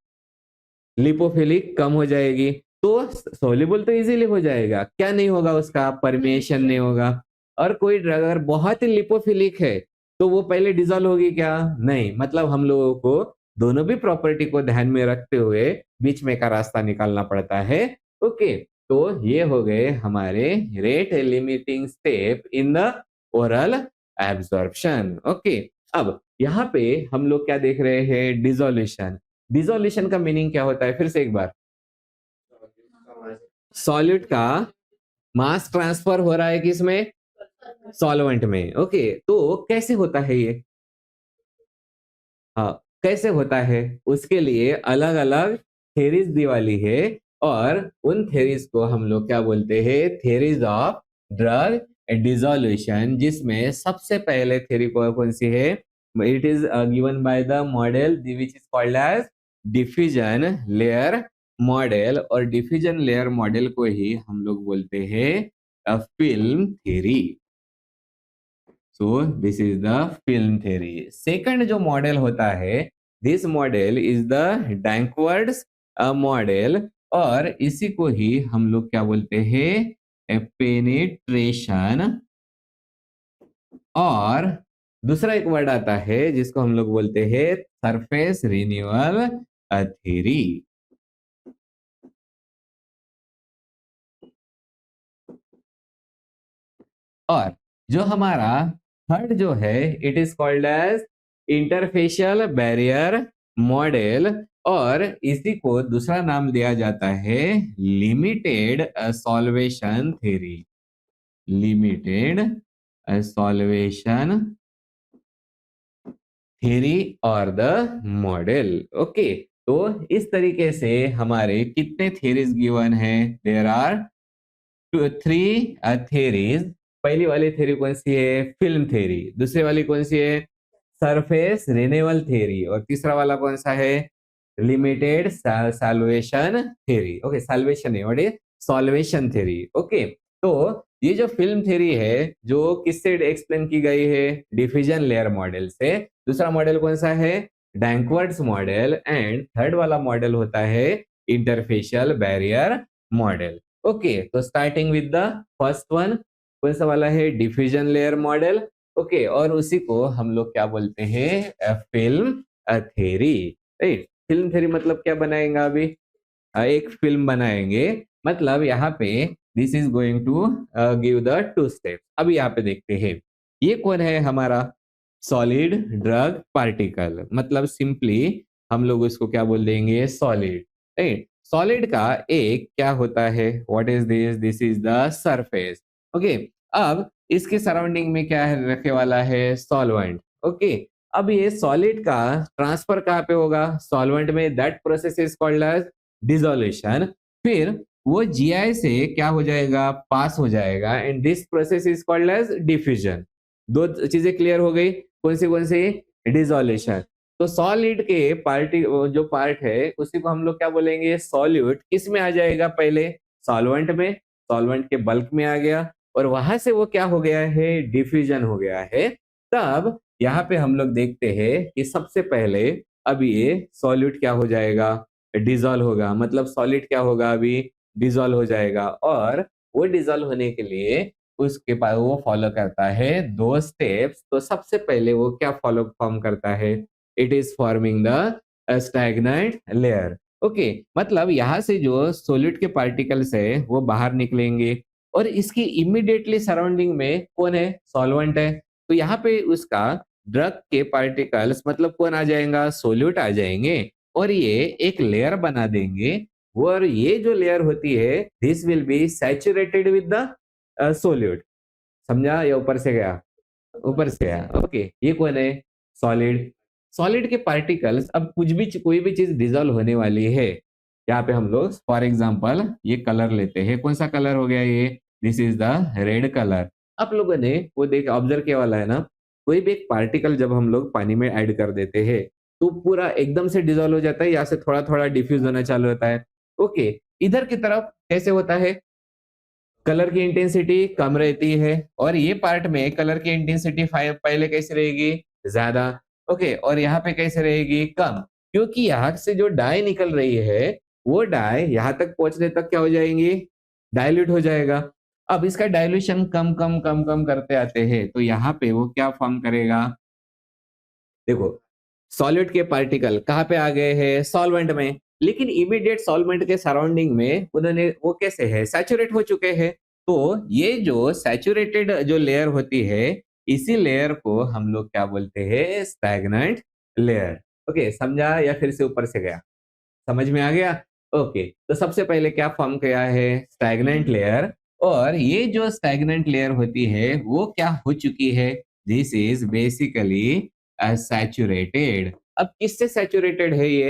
लिपोफिलिक कम हो जाएगी, तो सोल्यूबल तो इजीली हो जाएगा, क्या नहीं होगा उसका, परमेशन नहीं होगा। और कोई ड्रग अगर बहुत ही लिपोफिलिक है तो वो पहले डिजोल्व होगी क्या, नहीं। मतलब हम लोगों को दोनों भी प्रॉपर्टी को ध्यान में रखते हुए बीच में का रास्ता निकालना पड़ता है। ओके, तो ये हो गए हमारे rate limiting step in the oral absorption. Okay, अब यहाँ पे हम लोग क्या देख रहे हैं, डिसोल्यूशन। डिसोल्यूशन का मीनिंग क्या होता है, फिर से एक बार, सॉल्यूट का मास ट्रांसफर हो रहा है किसमें, सॉल्वेंट में। ओके, तो कैसे होता है ये, हाँ कैसे होता है, उसके लिए अलग अलग थेरीज दी वाली है, और उन थेरीज को हम लोग क्या बोलते हैं, थेरीज ऑफ ड्रग डिसोल्यूशन, जिसमें सबसे पहले थेरी कौन सी है, it is given by the model which is called as diffusion layer model, और डिफ्यूजन लेयर मॉडल को ही हम लोग बोलते हैं film theory. So this is the film theory. Second जो मॉडल होता है, this model is the Danckwerts model, और इसी को ही हम लोग क्या बोलते हैं, पेनिट्रेशन। और दूसरा एक वर्ड आता है जिसको हम लोग बोलते हैं सरफेस रिन्यूअल थ्योरी। और जो हमारा थर्ड जो है, it is called as interfacial barrier model, और इसी को दूसरा नाम दिया जाता है limited solvation theory. Limited solvation theory और द मॉडल। ओके, तो इस तरीके से हमारे कितने थ्योरीज गिवन है, देयर आर थ्री थ्योरीज। पहली वाली थ्योरी कौन सी है, फिल्म थ्योरी। दूसरी वाली कौन सी है, सरफेस रिन्यूअल थ्योरी। और तीसरा वाला कौन सा है, limited solvation theory. Okay, solvation है, what is solvation theory. Okay, तो ये जो फिल्म थ्योरी है जो किससे एक्सप्लेन की गई है, डिफ्यूजन लेयर मॉडल से। दूसरा मॉडल कौन सा है, डैंकवर्ड्स मॉडल, एंड थर्ड वाला मॉडल होता है इंटरफेशियल बैरियर मॉडल। ओके, तो starting with the first one, कौन सा वाला है, डिफ्यूजन लेयर मॉडल। ओके, और उसी को हम लोग क्या बोलते हैं, film theory. Right, film theory मतलब क्या बनाएंगे अभी, एक फिल्म बनाएंगे। मतलब यहाँ पे this is going to give the two steps. अभी यहाँ पे देखते हैं, ये कौन है हमारा, सॉलिड ड्रग पार्टिकल, मतलब सिंपली हम लोग उसको क्या बोल देंगे, सॉलिड। राइट, सॉलिड का एक क्या होता है, what is this, this is the surface. Okay, अब इसके सराउंडिंग में क्या है, रखे वाला है सॉल्वेंट। ओके, अब ये सॉलिड का ट्रांसफर कहाँ पे होगा, सॉल्वेंट में, that process is called as dissolution. फिर वो जीआई से क्या हो जाएगा, पास हो जाएगा, and this process is called as diffusion. दो चीजें क्लियर हो गई, कौन सी, डिसोल्यूशन। तो सॉलिड के पार्टी जो पार्ट है उसी को हम लोग क्या बोलेंगे, सॉल्यूट। किस में आ जाएगा, पहले सॉल्वेंट में, सॉल्वेंट के बल्क में आ गया, और वहां से वो क्या हो गया है, डिफ्यूजन हो गया है। तब यहाँ पे हम लोग देखते हैं कि सबसे पहले अब ये सॉल्यूट क्या हो जाएगा, डिजोल्व होगा। मतलब सॉलिड क्या होगा, अभी डिजोल्व हो जाएगा, और वो डिजोल्व होने के लिए उसके पास वो फॉलो करता है दो स्टेप्स। तो सबसे पहले वो क्या फॉर्म करता है, it is forming the stagnant layer. Okay, मतलब यहाँ से जो सॉलिड के पार्टिकल्स है वो बाहर निकलेंगे, और इसकी इमीडिएटली सराउंडिंग में कौन है, सॉल्वेंट है। तो यहाँ पे उसका ड्रग के पार्टिकल्स मतलब कौन आ जाएगा, सोल्यूट आ जाएंगे, और ये एक लेयर बना देंगे। और ये जो लेयर होती है, this will B saturated with the solute. समझा, या ऊपर से गया, ऊपर से गया। ओके, ये कौन है, सॉलिड। सॉलिड के पार्टिकल्स, अब कुछ भी कोई भी चीज डिजोल्व होने वाली है, यहाँ पे हम लोग फॉर एग्जांपल ये कलर लेते हैं, कौन सा कलर हो गया ये, this is the red colour. आप लोगों ने वो देख ऑब्जर्व किया वाला है ना, कोई भी एक पार्टिकल जब हम लोग पानी में ऐड कर देते हैं तो पूरा एकदम से डिसॉल्व हो जाता है या से थोड़ा थोड़ा डिफ्यूज होना चालू होता है। ओके, इधर की तरफ कैसे होता है, कलर की इंटेंसिटी कम रहती है और ये पार्ट में कलर की इंटेंसिटी पहले कैसे रहेगी, ज्यादा। ओके, और यहाँ पे कैसे रहेगी, कम, क्योंकि यहाँ से जो डाई निकल रही है वो डाई यहाँ तक पहुंचने तक क्या हो जाएंगी, डाइल्यूट हो जाएगा। अब इसका डाइल्यूशन कम कम कम कम करते आते हैं तो यहाँ पे वो क्या फॉर्म करेगा, देखो सॉलिड के पार्टिकल कहाँ पे आ गए हैं, सॉल्वेंट में, लेकिन इमीडिएट सॉल्वेंट के सराउंडिंग में उन्होंने वो कैसे है, सैचुरेट हो चुके हैं। तो ये जो सैचुरेटेड जो लेयर होती है इसी लेयर को हम लोग क्या बोलते हैं, स्टैग्नेंट लेयर। ओके, समझा या फिर से ऊपर से गया, समझ में आ गया। ओके, तो सबसे पहले क्या फॉर्म किया है, स्टैग्नेंट लेयर, और ये जो स्टैग्नेंट लेयर होती है वो क्या हो चुकी है, दिस इज बेसिकली सैचुरेटेड। अब किससे सैचुरेटेड है ये,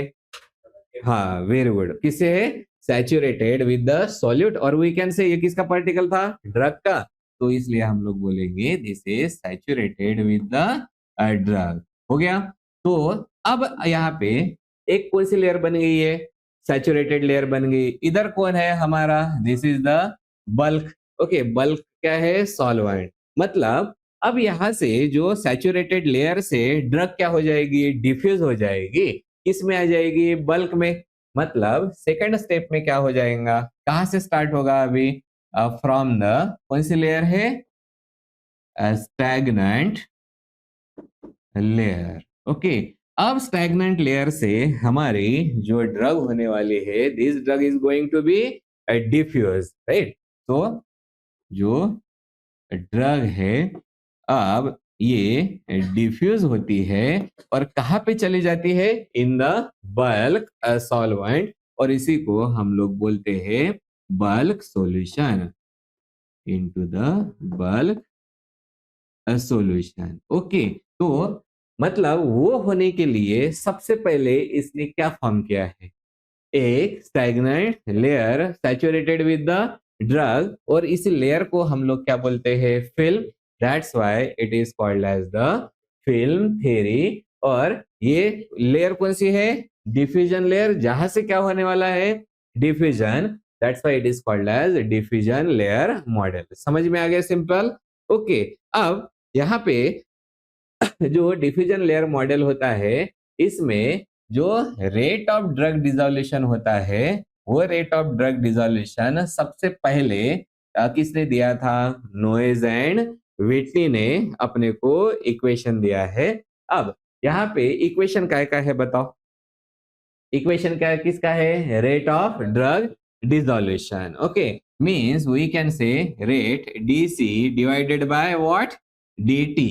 हाँ वेरी गुड, किससे है, सैचुरेटेड विद द सॉल्यूट, और वी कैन से ये किसका पार्टिकल था, ड्रग का, तो इसलिए हम लोग बोलेंगे this is saturated with the drug. हो गया। तो अब यहाँ पे एक कौन सी लेयर बन गई है, सैचुरेटेड लेयर बन गई। इधर कौन है हमारा, this is the bulk. Okay, bulk क्या है, सॉल्वेंट। मतलब अब यहाँ से जो सैचुरेटेड लेयर से ड्रग क्या हो जाएगी, डिफ्यूज हो जाएगी, किस में आ जाएगी, बल्क में। मतलब सेकंड स्टेप में क्या हो जाएगा, कहां से स्टार्ट होगा अभी, फ्रॉम द कौन सी लेयर है, स्टैग्नेंट लेयर। ओके, अब स्टैग्नेंट लेयर से हमारी जो ड्रग होने वाली है, this drug is going to be diffuse, right. तो जो ड्रग है अब ये डिफ्यूज होती है और कहाँ पे चली जाती है, इन द बल्क सॉल्वेंट, और इसी को हम लोग बोलते हैं bulk solution, into the bulk solution. Okay, तो मतलब वो होने के लिए सबसे पहले इसने क्या फॉर्म किया है, एक stagnant layer saturated with the drug, और इस लेयर को हम लोग क्या बोलते हैं, film. That's why it is called as the film theory. और ये लेयर कौन सी है, डिफ्यूजन लेयर, जहां से क्या होने वाला है, diffusion. That's why it is called as diffusion layer model. समझ में आ गया, सिंपल। ओके, अब यहाँ पे जो डिफ्यूजन लेयर मॉडल होता है इसमें जो रेट ऑफ ड्रग डिसोल्यूशन होता है वो रेट ऑफ ड्रग डिसोल्यूशन सबसे पहले किसने दिया था, नोएज एंड व्हिटनी ने अपने को इक्वेशन दिया है। अब यहाँ पे इक्वेशन क्या क्या है बताओ, इक्वेशन क्या किसका है, rate of drug dissolution. Okay, means we can say rate DC divided by what, dt।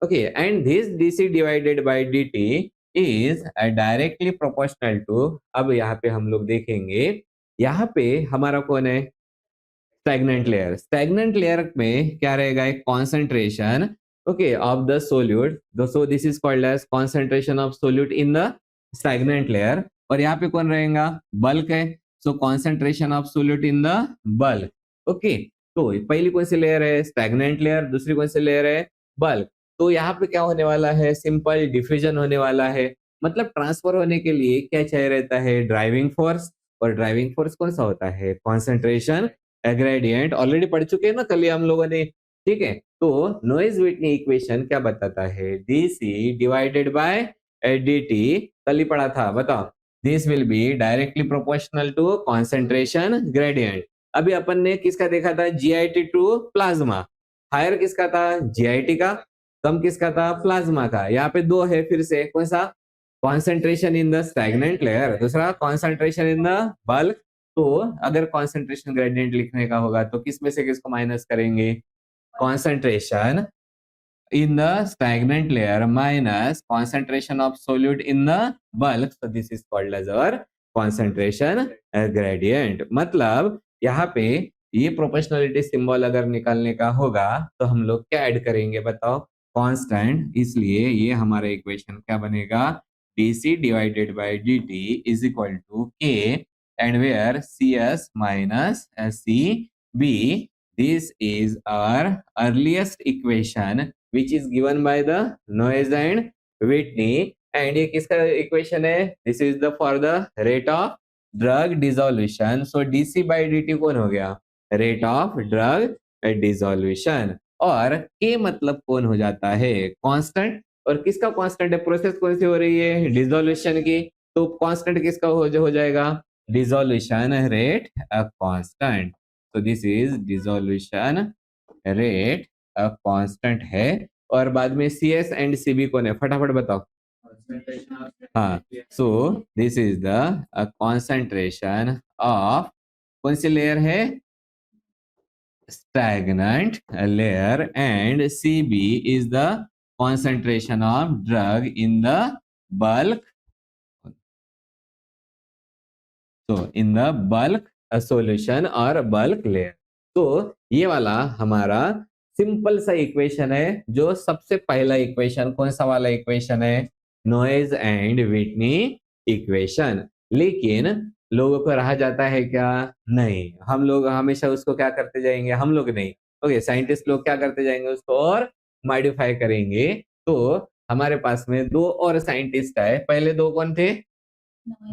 okay, and this dc divided by dt is directly proportional to, अब यहाँ पे हम लोग देखेंगे, यहाँ पे हमारा कौन है, स्टैग्नेंट लेयर। स्टैग्नेंट लेयर में क्या रहेगा, एक concentration, okay, of the solute, so this is called as concentration of solute in the stagnant layer. और यहाँ पे कौन रहेगा, बल्क है, so concentration of solute in the bulk. Okay, तो पहली कौन सी लेयर है, स्टैग्नेंट लेयर, दूसरी कौन सी लेयर है, बल्क। तो यहाँ पे क्या होने वाला है, सिंपल डिफ्यूजन होने वाला है। मतलब ट्रांसफर होने के लिए क्या चाहिए रहता है, ड्राइविंग फोर्स, और ड्राइविंग फोर्स कौन सा होता है, कॉन्सेंट्रेशन ग्रेडियंट, ऑलरेडी पढ़ चुके हैं ना कल हम लोगों ने, ठीक है। तो नोइज व्हिटनी इक्वेशन क्या बताता है, डीसी डिवाइडेड बाय dt, कल ही पढ़ा था, बताओ, this will be directly proportional to concentration gradient. अभी अपन ने किसका देखा था, जीआईटी टू प्लाज्मा, हायर किसका था, जीआईटी का, कम किसका था, प्लाज्मा का। यहाँ पे दो है, फिर से कौन सा, concentration in the stagnant layer, दूसरा कॉन्सेंट्रेशन इन द बल्क। तो अगर कॉन्सेंट्रेशन ग्रेडियंट लिखने का होगा तो किस में से किसको माइनस करेंगे, concentration in the stagnant layer minus concentration of solute in the bulk, so this is called as our concentration gradient। मतलब यहाँ पे ये प्रोपोर्शनलिटी सिंबल अगर निकालने का होगा तो हम लोग क्या ऐड करेंगे बताओ, कांस्टेंट, इसलिए ये हमारा इक्वेशन क्या बनेगा, dc divided by dt is equal to k, and where cs minus cb, this is our earliest equation which is given by the Noyes and Whitney. And ये किसका इक्वेशन है? This is the for the rate of drug dissolution. So DC by dt कौन हो गया? Rate of drug dissolution. और के मतलब कौन हो जाता है? कांस्टेंट. और किसका कांस्टेंट है? प्रोसेस कौन सी हो रही है? डिसोल्यूशन की. तो कांस्टेंट किसका हो जाएगा? Dissolution rate uh constant. तो this is dissolution rate uh constant है. और बाद में C S and C B कौन है? फटाफट बताओ. हाँ. So this is the concentration of कौन सी लेयर है? stagnant layer. And Cb is the concentration of drug in the bulk. So in the bulk solution or bulk layer. तो ये वाला हमारा सिंपल सा इक्वेशन है. जो सबसे पहला इक्वेशन कौन सा वाला इक्वेशन है? Noise and Whitney equation. लेकिन लोगों को रहा जाता है क्या? नहीं. हम लोग हमेशा उसको क्या करते जाएंगे? हम लोग नहीं, ओके, साइंटिस्ट लोग क्या करते जाएंगे? उसको और मॉडिफाई करेंगे. तो हमारे पास में दो और साइंटिस्ट आए. पहले दो कौन थे?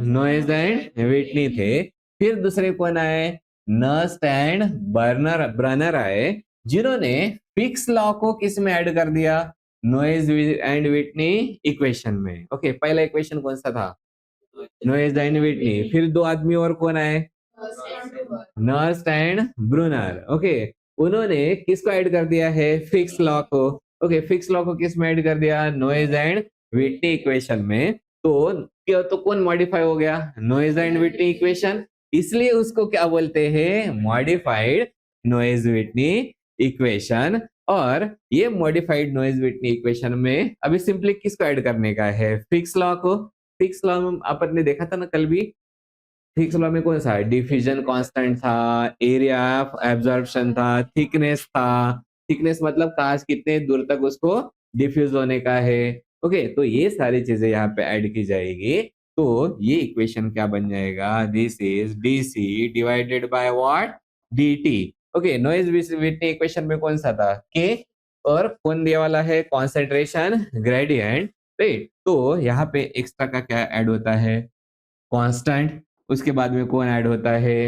नॉइज एंड व्हिटनी थे. फिर दूसरे कौन आए? नर्स्ट एंड ब्रनर आए, जिन्होंने फिक्स लॉ को किस में ऐड कर दिया? नॉइज एंड व्हिटनी इक्वेशन में. ओके, पहला इक्वेशन कौन सा था? Noise and Whitney. फिर दो आदमी और कौन आए? Nernst and Brunner. ओके, उन्होंने किसको ऐड कर दिया है? फिक्स लॉ को. ओके, फिक्स लॉ को किस में ऐड कर दिया? नॉइज एंड व्हिटनी इक्वेशन में. तो कौन मॉडिफाई हो गया? Noise and Whitney equation. इसलिए उसको क्या बोलते हैं? Modified Noyes Whitney equation. और ये मॉडिफाइड नॉइज व्हिटनी इक्वेशन में अभी सिंपली किसको ऐड करने का है? फिक्स लॉ को. फिक्स लॉ में अपन ने देखा था ना कल भी. फिक्स लॉ में कौन सा है? डिफ्यूजन कांस्टेंट था, एरिया ऑफ एब्जॉर्प्शन था, थिकनेस था. थिकनेस मतलब कांच कितने दूर तक उसको डिफ्यूज होने का है. ओके, तो ये सारी चीजें यहाँ पे ऐड की जाएगी. तो ये इक्वेशन क्या बन जाएगा? This is DC divided by what? DT. Okay, Noyes Whitney equation में कौन सा था? के. और कौन दिया वाला है? Concentration gradient. राइट. तो यहाँ पे एक्स्ट्रा का क्या ऐड होता है? कांस्टेंट. उसके बाद में कौन ऐड होता है?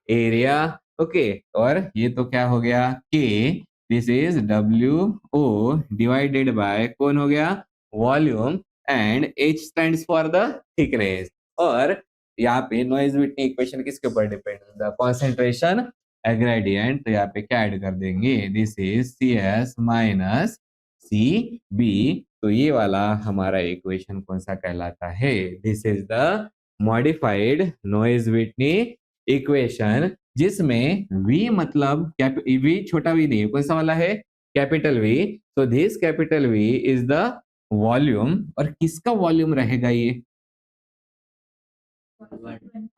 एरिया. ओके, और ये तो क्या हो गया? K. This is W O divided by कौन हो गया? Volume. And H stands for the thickness. और यहाँ पे नॉइज व्हिटनी इक्वेशन किसके ऊपर डिपेंड है? Concentration gradient. तो यहाँ पे क्या ऐड कर देंगे? This is C S minus C B. तो ये वाला हमारा इक्वेशन कौन सा कहलाता है? This is the modified Noyes Whitney equation, जिसमें V मतलब V छोटा V नहीं, कौन सा वाला है? Capital V. So this capital V is the volume. और किसका वॉल्यूम रहेगा ये?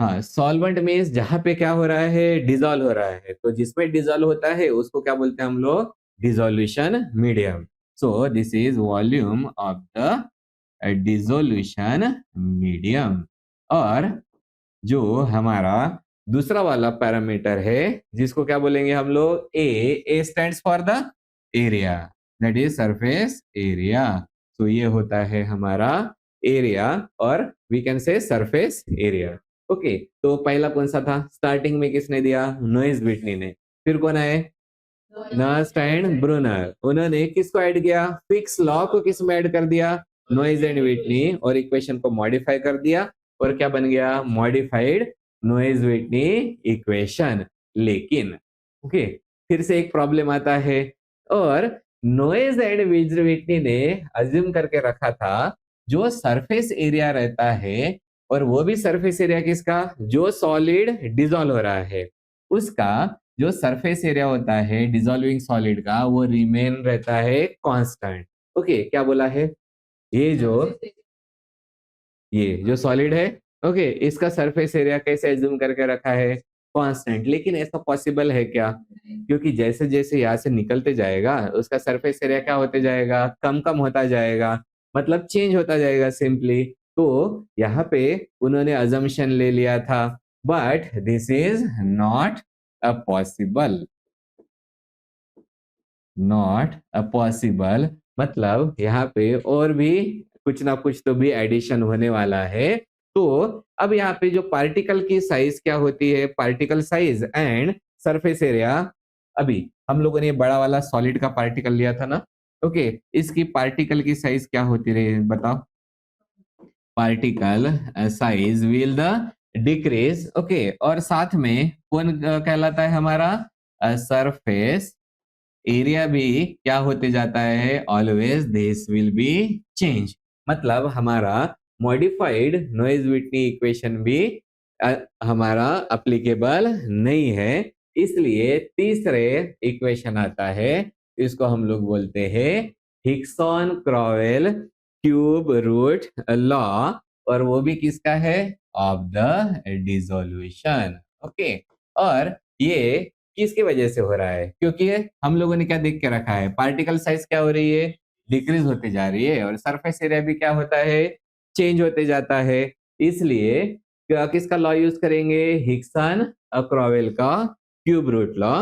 हाँ, सॉल्वेंट मीन्स जहां पे क्या हो रहा है? डिजोल्व हो रहा है. तो जिसमें डिजोल्व होता है उसको क्या बोलते हैं हम लोग? Dissolution medium. So this is volume of the dissolution medium. और जो हमारा दूसरा वाला पैरामीटर है, जिसको क्या बोलेंगे हम लोग? A stands for the area, that is surface area. तो ये होता है हमारा एरिया, और we can say surface area. Okay, तो पहला कौन सा था? स्टार्टिंग में किसने दिया? नॉइज व्हिटनी ने. फिर कौन आए? Nernst and Brunner. उन्होंने किसको ऐड किया? फिक्स लॉ को किस में ऐड कर दिया? Noise and Whitney. और इक्वेशन को मॉडिफाई कर दिया. और क्या बन गया? Modified Noyes Whitney equation. लेकिन ओके, फिर से एक प्रॉब्लम आता है. और नॉइज एंड व्हिटनी ने अज्यूम करके रखा था जो सरफेस एरिया रहता है, और वो भी सरफेस एरिया किसका? जो सॉलिड डिसॉल्व हो रहा है उसका जो सरफेस एरिया होता है डिसॉल्विंग सॉलिड का, वो रिमेन रहता है कांस्टेंट. ओके, क्या बोला है? ये जो सॉलिड है, ओके, इसका सरफेस एरिया कैसे एज्यूम करके रखा है? कांस्टेंट. लेकिन ऐसा पॉसिबल है क्या? क्योंकि जैसे जैसे यहाँ से निकलते जाएगा उसका सरफेस एरिया क्या होते जाएगा? कम कम होता जाएगा, मतलब चेंज होता जाएगा सिंपली. तो यहाँ पे उन्होंने अजम्पशन ले लिया था, but this is not a possible. मतलब यहाँ पे और भी कुछ ना कुछ तो भी एडिशन होने वाला है। तो अब यहाँ पे जो पार्टिकल की साइज क्या होती है, particle size and surface area. अभी हम लोगों ने बड़ा वाला सॉलिड का पार्टिकल लिया था ना, ओके, इसकी पार्टिकल की साइज क्या होती रही बताओ? Particle size will the decrease, okay, और साथ में कौन कहलाता है हमारा? सरफेस एरिया भी क्या होते जाता है? Always this will B change. मतलब हमारा मॉडिफाइड नॉइज विटनी इक्वेशन भी हमारा अप्लीकेबल नहीं है। इसलिए तीसरे इक्वेशन आता है, इसको हम लोग बोलते हैं Hickson Crowell cube root law, और वो भी किसका है? Of the dissolution, okay. और ये किसकी वजह से हो रहा है? क्योंकि हम लोगों ने क्या देख के रखा है? पार्टिकल साइज क्या हो रही है? डिक्रीज होती जा रही है, और सरफेस एरिया भी क्या होता है? चेंज होते जाता है। इसलिए किसका लॉ यूज करेंगे? हिक्सन क्रोवेल का क्यूब रूट लॉ।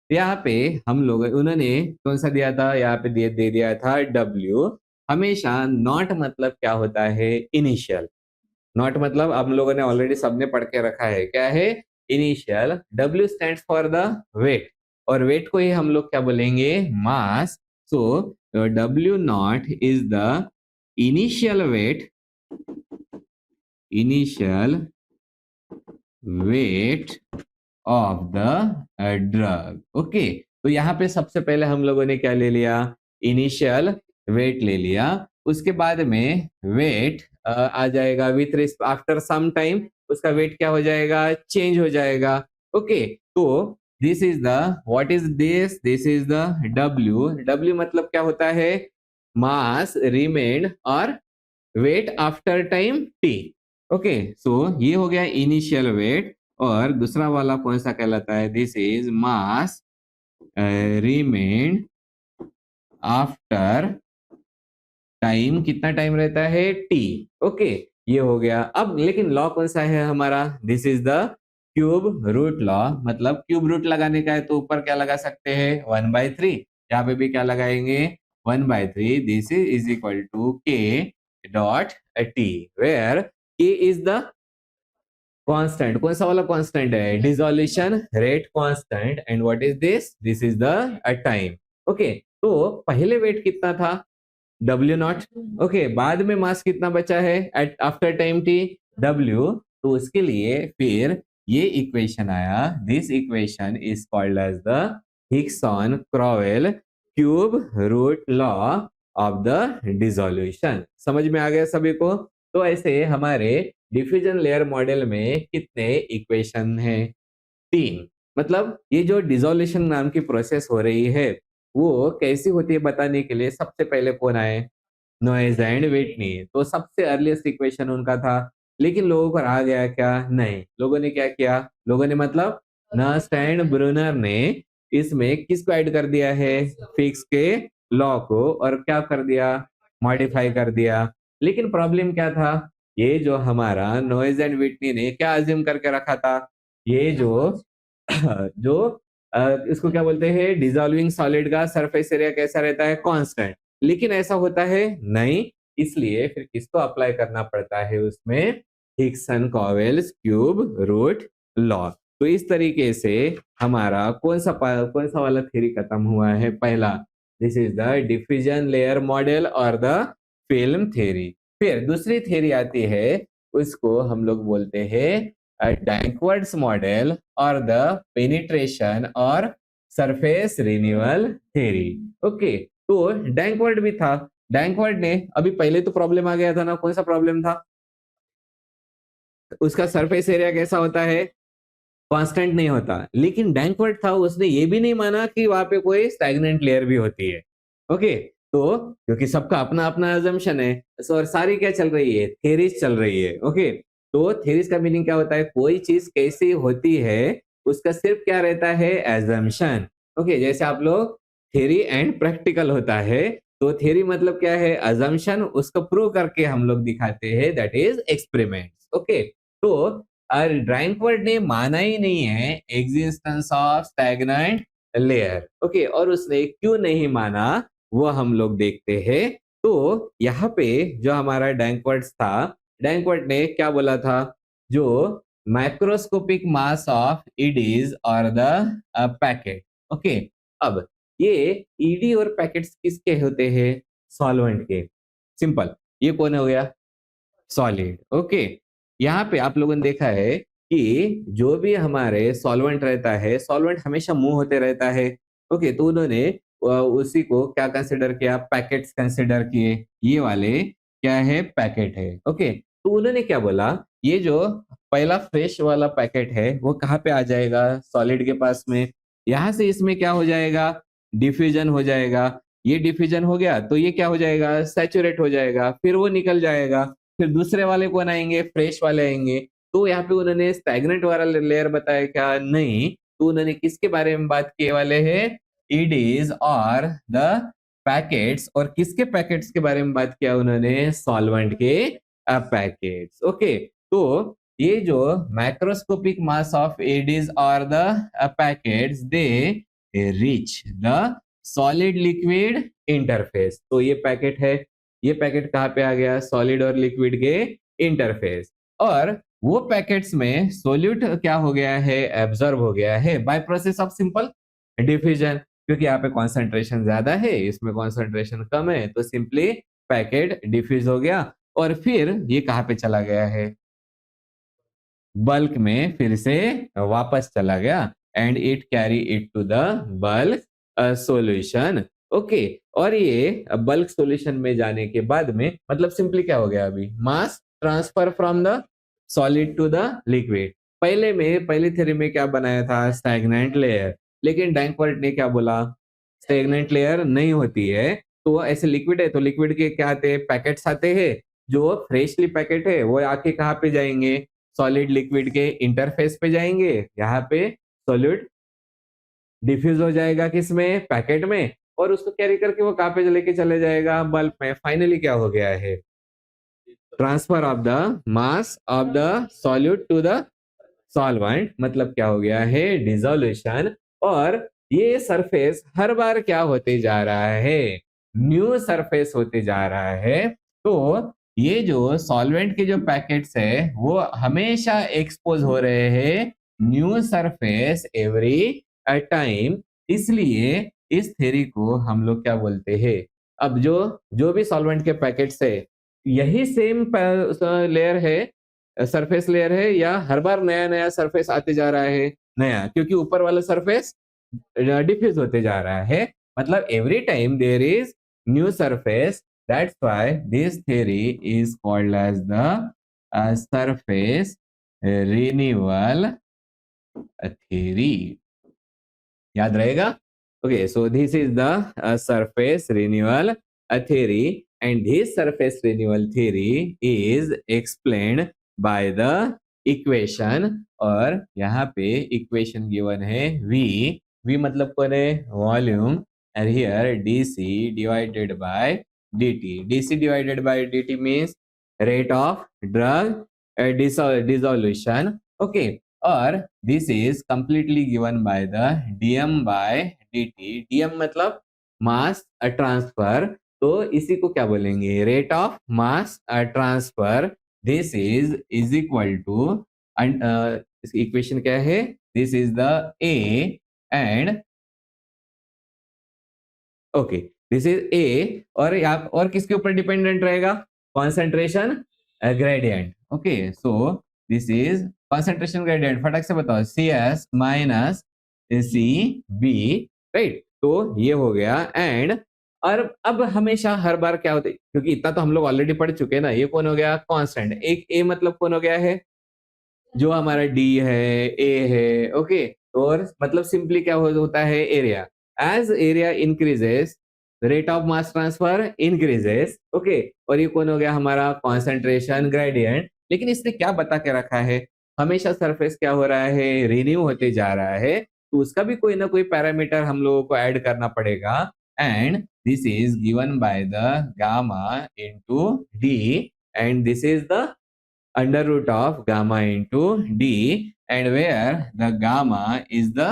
यहाँ पे हम लोग, उन्होंने कौन सा दिया था? यहाँ पे दे दिया था W। हमेशा नॉट मतलब क्या होता है? इनिशियल। नॉट मतलब हम लोगों ने ऑलरेडी सबने पढ़ के रखा है, क्या है? Initial. W stands for the weight, और वेट को ही हम लोग क्या बोलेंगे? Mass. So W naught is the initial weight, initial weight of the drug, okay. तो यहाँ पे सबसे पहले हम लोगों ने क्या ले लिया? इनिशियल वेट ले लिया। उसके बाद में वेट आ जाएगा विथ आफ्टर सम टाइम, उसका वेट क्या हो जाएगा? चेंज हो जाएगा, ओके। तो this is the, what is this? This is the W मतलब क्या होता है? मास रिमेन और weight after time T, okay. So ये हो गया इनिशियल वेट। और दूसरा वाला कौन सा कहलाता है? This is mass remain after time. कितना टाइम रहता है? T, okay. ये हो गया। अब लेकिन लॉ कौन सा है हमारा? This is the cube root law. मतलब क्यूब रूट लगाने का है तो ऊपर क्या लगा सकते हैं? 1/3। यहाँ पे भी क्या लगाएंगे? 1/3। This is equal to K dot T, where K is the constant. कौन सा वाला कांस्टेंट है? Dissolution rate constant. And what is this? This is the time, okay. तो पहले वेट कितना था? W naught, okay. बाद में मास कितना बचा है at after time T? W। तो उसके लिए फिर ये इक्वेशन आया। This equation is called as the Hixson Crowell cube root law of the dissolution. समझ में आ गया सभी को? तो ऐसे हमारे डिफ्यूजन लेयर मॉडल में कितने इक्वेशन हैं? 3। मतलब ये जो डिसोल्यूशन नाम की प्रोसेस हो रही है, वो कैसी होती है बताने के लिए सबसे पहले कौन आए? Noise and Whitney. तो सबसे अर्लीस्ट इक्वेशन उनका था। लेकिन लोगों को रहा गया क्या? नहीं। लोगों ने क्या किया? लोगों ने मतलब नर्स्ट एंड ब्रूनर ने इसमें किसको ऐड कर दिया है? फिक्स के लॉ को, और क्या कर दिया? मॉडिफाई कर दिया। लेकिन प्रॉब्लम क्या था? ये जो हमारा नॉइज एंड व्हिटनी ने क्या अज्यूम करके रखा था? ये जो जो इसको क्या बोलते हैं? डिसॉल्विंग सॉलिड का सरफेस एरिया कैसा रहता है? कांस्टेंट। लेकिन ऐसा होता है नहीं। इसलिए फिर किसको अप्लाई करना पड़ता है उसमें? Hixson Crowell's cube root law. तो इस तरीके से हमारा कौन सा वाला थ्योरी खत्म हुआ है? पहला, this is the diffusion layer model और द फिल्म थ्योरी। फिर दूसरी थ्योरी आती है, उसको हम लोग बोलते हैं डाइकवर्ड्स मॉडल और द पेनिट्रेशन और सरफेस रिन्यूअल थ्योरी, ओके। तो डैंकवर्ड भी था। डैंकवर्ड ने अभी पहले तो प्रॉब्लम आ गया था ना, कौन सा प्रॉब्लम था? उसका सरफेस एरिया कैसा होता है? कांस्टेंट नहीं होता। लेकिन डैंकवर्ड था, उसने ये भी नहीं माना कि वहां पे कोई स्टैग्नेंट लेयर भी होती है, ओके। तो क्योंकि सबका अपना अपना अजम्पशन है, और सारी क्या चल रही है? थेरीज चल रही है, ओके। तो थेरीज का मीनिंग क्या होता है? कोई चीज कैसी होती है उसका सिर्फ क्या रहता है? Assumption, okay. जैसे आप लोग थ्योरी एंड प्रैक्टिकल होता है, तो थ्योरी मतलब क्या है? अजम्पशन। उसको प्रूव करके हम लोग दिखाते हैं, दैट इज एक्सपेरिमेंट, ओके। तो और ड्रैंकवर्ड ने माना ही नहीं है existence of stagnant layer, okay. और उसने क्यों नहीं माना? वो हम लोग देखते हैं। तो यहाँ पे जो हमारा डैंकवर्ट्स था, डैंकवर्ट ने क्या बोला था? जो माइक्रोस्कोपिक मास ऑफ ईडीज और द पैकेट। ओके, अब ये ईडी और पैकेट्स किसके होते हैं? सॉल्वेंट के। सिंपल, ये कौन हो गया? सॉलिड। ओके, यहाँ पे आप लोगों ने देखा है कि जो भी हमारे सॉल्वेंट रहता है, सॉल्वेंट हमेशा मूव होते रहता है। ओके, तो उन्होंने उसी को क्या कंसिडर किया? पैकेट्स कंसिडर किए। ये वाले क्या है? पैकेट है। ओके, तो उन्होंने क्या बोला? ये जो पहला फ्रेश वाला पैकेट है वो कहाँ पे आ जाएगा? सॉलिड के पास में। यहाँ से इसमें क्या हो जाएगा? डिफ्यूजन हो जाएगा। ये डिफ्यूजन हो गया तो ये क्या हो जाएगा? सैचुरेट हो जाएगा, फिर वो निकल जाएगा। फिर दूसरे वाले कौन आएंगे? फ्रेश वाले आएंगे। तो यहाँ पे उन्होंने स्टैग्नेंट वाला लेयर बताया क्या? नहीं। तो उन्होंने किसके बारे में बात किए वाले हैं? ईडीज और द पैकेट्स। और किसके पैकेट्स के बारे में बात किया उन्होंने? सॉल्वेंट के पैकेट्स। ओके, तो ये जो मैक्रोस्कोपिक मास ऑफ एडीज और the packets, they reach the solid liquid interface. तो ये पैकेट है, ये पैकेट कहाँ पे आ गया? सॉलिड और लिक्विड के इंटरफेस। और वो पैकेट्स में सोल्यूट क्या हो गया है? एब्जॉर्ब हो गया है by process of simple diffusion. क्योंकि यहाँ पे कॉन्सेंट्रेशन ज्यादा है, इसमें कॉन्सेंट्रेशन कम है, तो सिंपली पैकेट डिफ्यूज हो गया और फिर ये कहाँ पे चला गया है? बल्क में फिर से वापस चला गया and it carry it to the bulk solution. Okay, और ये बल्क सॉल्यूशन में जाने के बाद में मतलब सिंपली क्या हो गया? अभी mass transfer from the solid to the liquid. पहले थ्योरी में क्या बनाया था? Stagnant layer. लेकिन डैंकवर्ट ने क्या बोला? स्टैग्नेंट लेयर नहीं होती है। तो ऐसे लिक्विड है तो लिक्विड के क्या आते हैं? पैकेट्स आते हैं। जो फ्रेशली पैकेट है वो आके कहाँ पे जाएंगे? सॉलिड लिक्विड के इंटरफेस पे जाएंगे। यहाँ पे सॉलिड डिफ्यूज हो जाएगा किसमें? पैकेट में। और उसको कैरी करके वो कहाँ पे लेके चले जाएगा? बल्ब में। फाइनली क्या हो गया है? Transfer of the mass of the solute to the solvent. मतलब क्या हो गया है? डिसोल्यूशन। और ये सरफेस हर बार क्या होते जा रहा है? न्यू सरफेस होते जा रहा है। तो ये जो सॉल्वेंट के जो पैकेट्स है वो हमेशा एक्सपोज हो रहे हैं न्यू सरफेस एवरी टाइम। इसलिए इस थ्योरी को हम लोग क्या बोलते हैं? अब जो जो भी सॉल्वेंट के पैकेट्स है, यही सेम लेयर है, सरफेस लेयर है, या हर बार नया नया सरफेस आते जा रहा है? नया, क्योंकि ऊपर वाला सरफेस डिफ्यूज होते जा रहा है। मतलब every time there is new surface. That's why this theory is called as the surface renewal theory. याद रहेगा? Okay, so this is the surface renewal theory, and this surface renewal theory is explained by the equation। और यहाँ पे equation given है v मतलब कौन है? Volume. and here dc divided by dc divided by dt means rate of drug dissolution। okay, और this is completely given by the dm by dt। dm मतलब mass transfer, तो इसी को क्या बोलेंगे? Rate of mass transfer. This is equal to, equation क्या है? This is the a and okay, this is A. और यहाँ और किसके ऊपर डिपेंडेंट रहेगा? Concentration gradient. Okay, so this is concentration gradient. फटाक से बताओ, C S minus C B, right? तो ये हो गया। एंड और अब हमेशा हर बार क्या होता है, क्योंकि इतना तो हम लोग ऑलरेडी पढ़ चुके हैं ना। ये कौन हो गया? कांस्टेंट। एक ए मतलब कौन हो गया है? जो हमारा डी है, ए है। ओके, और मतलब सिंपली क्या होता है? Area. As area increases rate of mass transfer increases. Okay, और ये कौन हो गया? हमारा कॉन्सेंट्रेशन ग्रेडियंट। लेकिन इसने क्या बता के रखा है? हमेशा सरफेस क्या हो रहा है? रिन्यू होते जा रहा है। तो उसका भी कोई ना कोई पैरामीटर हम लोगों को ऐड करना पड़ेगा। And this is given by the gamma into D, and this is the under root of gamma into d, and where the gamma is the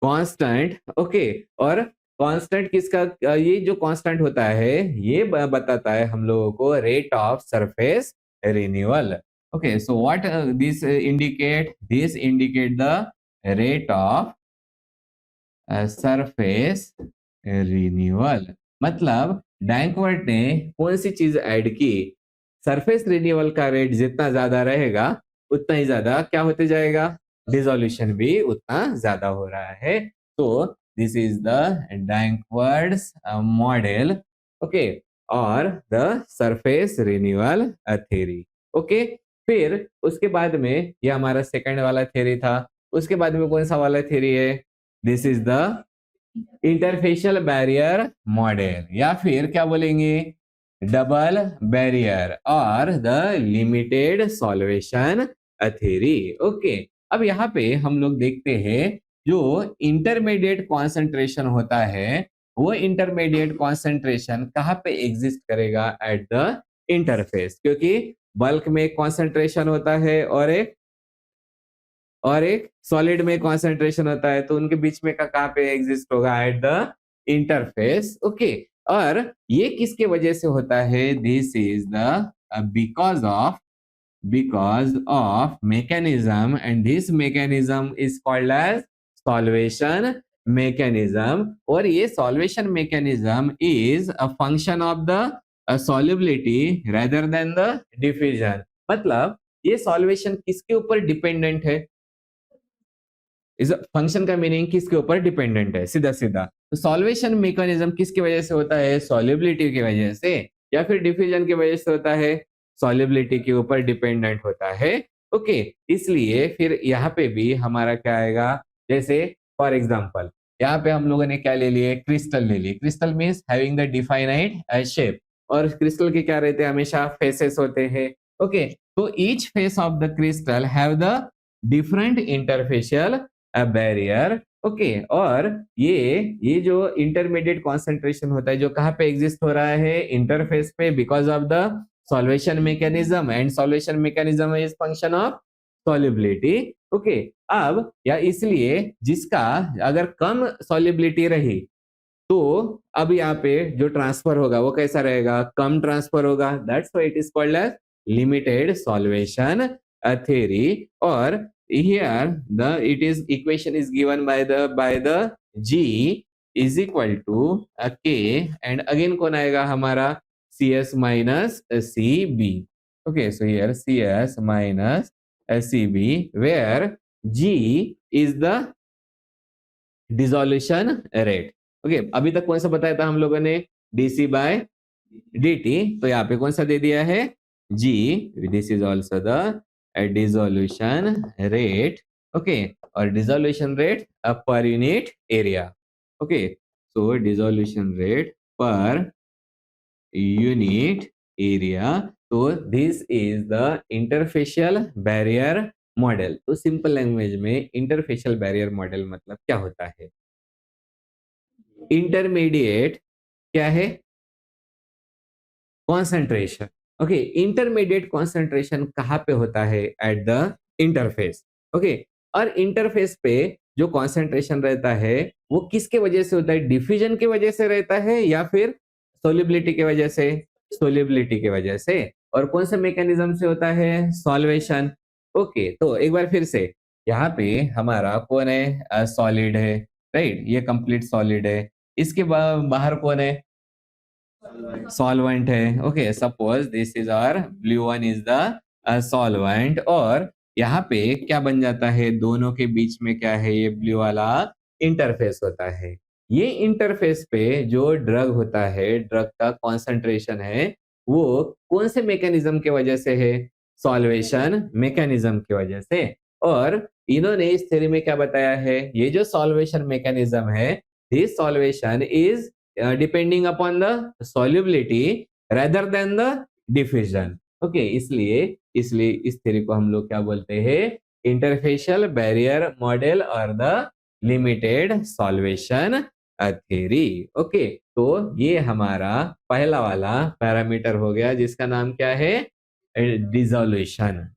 constant। okay, और कांस्टेंट किसका, ये जो कांस्टेंट होता है ये बताता है हम लोगों को rate of surface renewal. Okay, so what this indicate, this indicate the rate of surface renewal. मतलब डैंकवर्ट ने कौन सी चीज ऐड की, सरफेस रिन्यूअल का रेट जितना ज्यादा रहेगा उतना ही ज्यादा क्या होते जाएगा, डिसोल्यूशन भी उतना ज्यादा हो रहा है. तो this is the Danckwerts model, okay, और the surface renewal theory. Okay, फिर उसके बाद में ये हमारा सेकंड वाला थ्योरी था. उसके बाद में कौन सा वाला थ्योरी है, this is the interfacial barrier model, या फिर क्या बोलेंगे, डबल बैरियर और the limited solvation theory. Okay, अब यहाँ पे हम लोग देखते हैं जो इंटरमीडिएट कॉन्सेंट्रेशन होता है वो इंटरमीडिएट कॉन्सेंट्रेशन कहाँ पे एग्जिस्ट करेगा, एट द इंटरफेस. क्योंकि बल्क में कॉन्सेंट्रेशन होता है और एक सॉलिड में कॉन्सेंट्रेशन होता है, तो उनके बीच में का कहाँ पे एग्जिस्ट होगा, एट द इंटरफेस. ओके, और ये किसके वजह से होता है, this is the because of mechanism, and this mechanism is called as solvation mechanism. और ये solvation mechanism is a function of the solubility rather than the diffusion. मतलब ये solvation किसके ऊपर डिपेंडेंट है, इस फंक्शन का मीनिंग किसके ऊपर डिपेंडेंट है, सीधा सीधा. तो सॉल्वेशन मैकेनिज्म किसकी वजह से होता है, सॉल्युबिलिटी की वजह से, या फिर डिफ्यूजन की वजह से होता है, सॉल्युबिलिटी के ऊपर डिपेंडेंट होता है. ओके, इसलिए फिर यहाँ पे भी हमारा क्या आएगा, जैसे फॉर एग्जांपल यहाँ पे हम लोगों ने क्या ले लिए, क्रिस्टल ले लिए. Crystal means having the definite shape, और क्रिस्टल के क्या रहते हैं, हमेशा फेसेस होते हैं. ओके, तो each face of the crystal have the different interfacial barrier. Okay, और ये जो इंटरमीडिएट कॉन्सेंट्रेशन होता है जो कहाँ पे एग्जिस्ट हो रहा है, इंटरफेस पे, because of the solvation mechanism, and solvation mechanism is function of solubility. Okay, अब या इसलिए जिसका अगर कम सॉल्युबिलिटी रही तो अब यहाँ पे जो ट्रांसफर होगा वो कैसा रहेगा, कम ट्रांसफर होगा. That's why it is called as limited solvation theory. और here the it is equation is given by the G is equal to K, and again कौन आएगा हमारा, CS minus CB. Okay, so here CS minus CB, where G is the dissolution rate. Okay, अभी तक कौन सा बताया था हम लोगों ने, DC by DT. तो यहाँ पे कौन सा दे दिया है, G. This is also the dissolution rate. Okay, or dissolution rate per unit area. Okay, so dissolution rate per unit area. So this is the interfacial barrier model. तो simple language में interfacial barrier model मतलब क्या होता है, intermediate क्या है, concentration. Okay, intermediate concentration कहाँ पे होता है, एट द इंटरफेस. ओके, और इंटरफेस पे जो कॉन्सेंट्रेशन रहता है वो किसके वजह से होता है, डिफ्यूजन की वजह से रहता है या फिर सोल्युबिलिटी की वजह से, सोल्युबिलिटी की वजह से. और कौन सा मैकेनिज्म से होता है, सॉल्वेशन. ओके, तो एक बार फिर से यहाँ पे हमारा कौन है, सॉलिड है, राइट, ये कंप्लीट सॉलिड है. इसके बाहर कौन है, सॉल्वेंट है. Okay, suppose this is our blue one is the solvent, और यहाँ पे क्या बन जाता है, दोनों के बीच में क्या है, ये ब्लू वाला इंटरफेस होता है. ये इंटरफेस पे जो ड्रग होता है, ड्रग का कॉन्सेंट्रेशन है वो कौन से मैकेनिज्म के वजह से है, सॉल्वेशन मैकेनिज्म की वजह से. और इन्होंने इस थ्योरी में क्या बताया है, ये जो सॉल्वेशन मैकेनिज्म है, this solvation is depending upon the solubility rather than the diffusion. Okay, इसलिए इस थ्योरी को हम लोग क्या बोलते हैं, इंटरफेशियल बैरियर मॉडल और the limited solvation theory. Okay, तो ये हमारा पहला वाला पैरामीटर हो गया जिसका नाम क्या है, डिसोल्यूशन.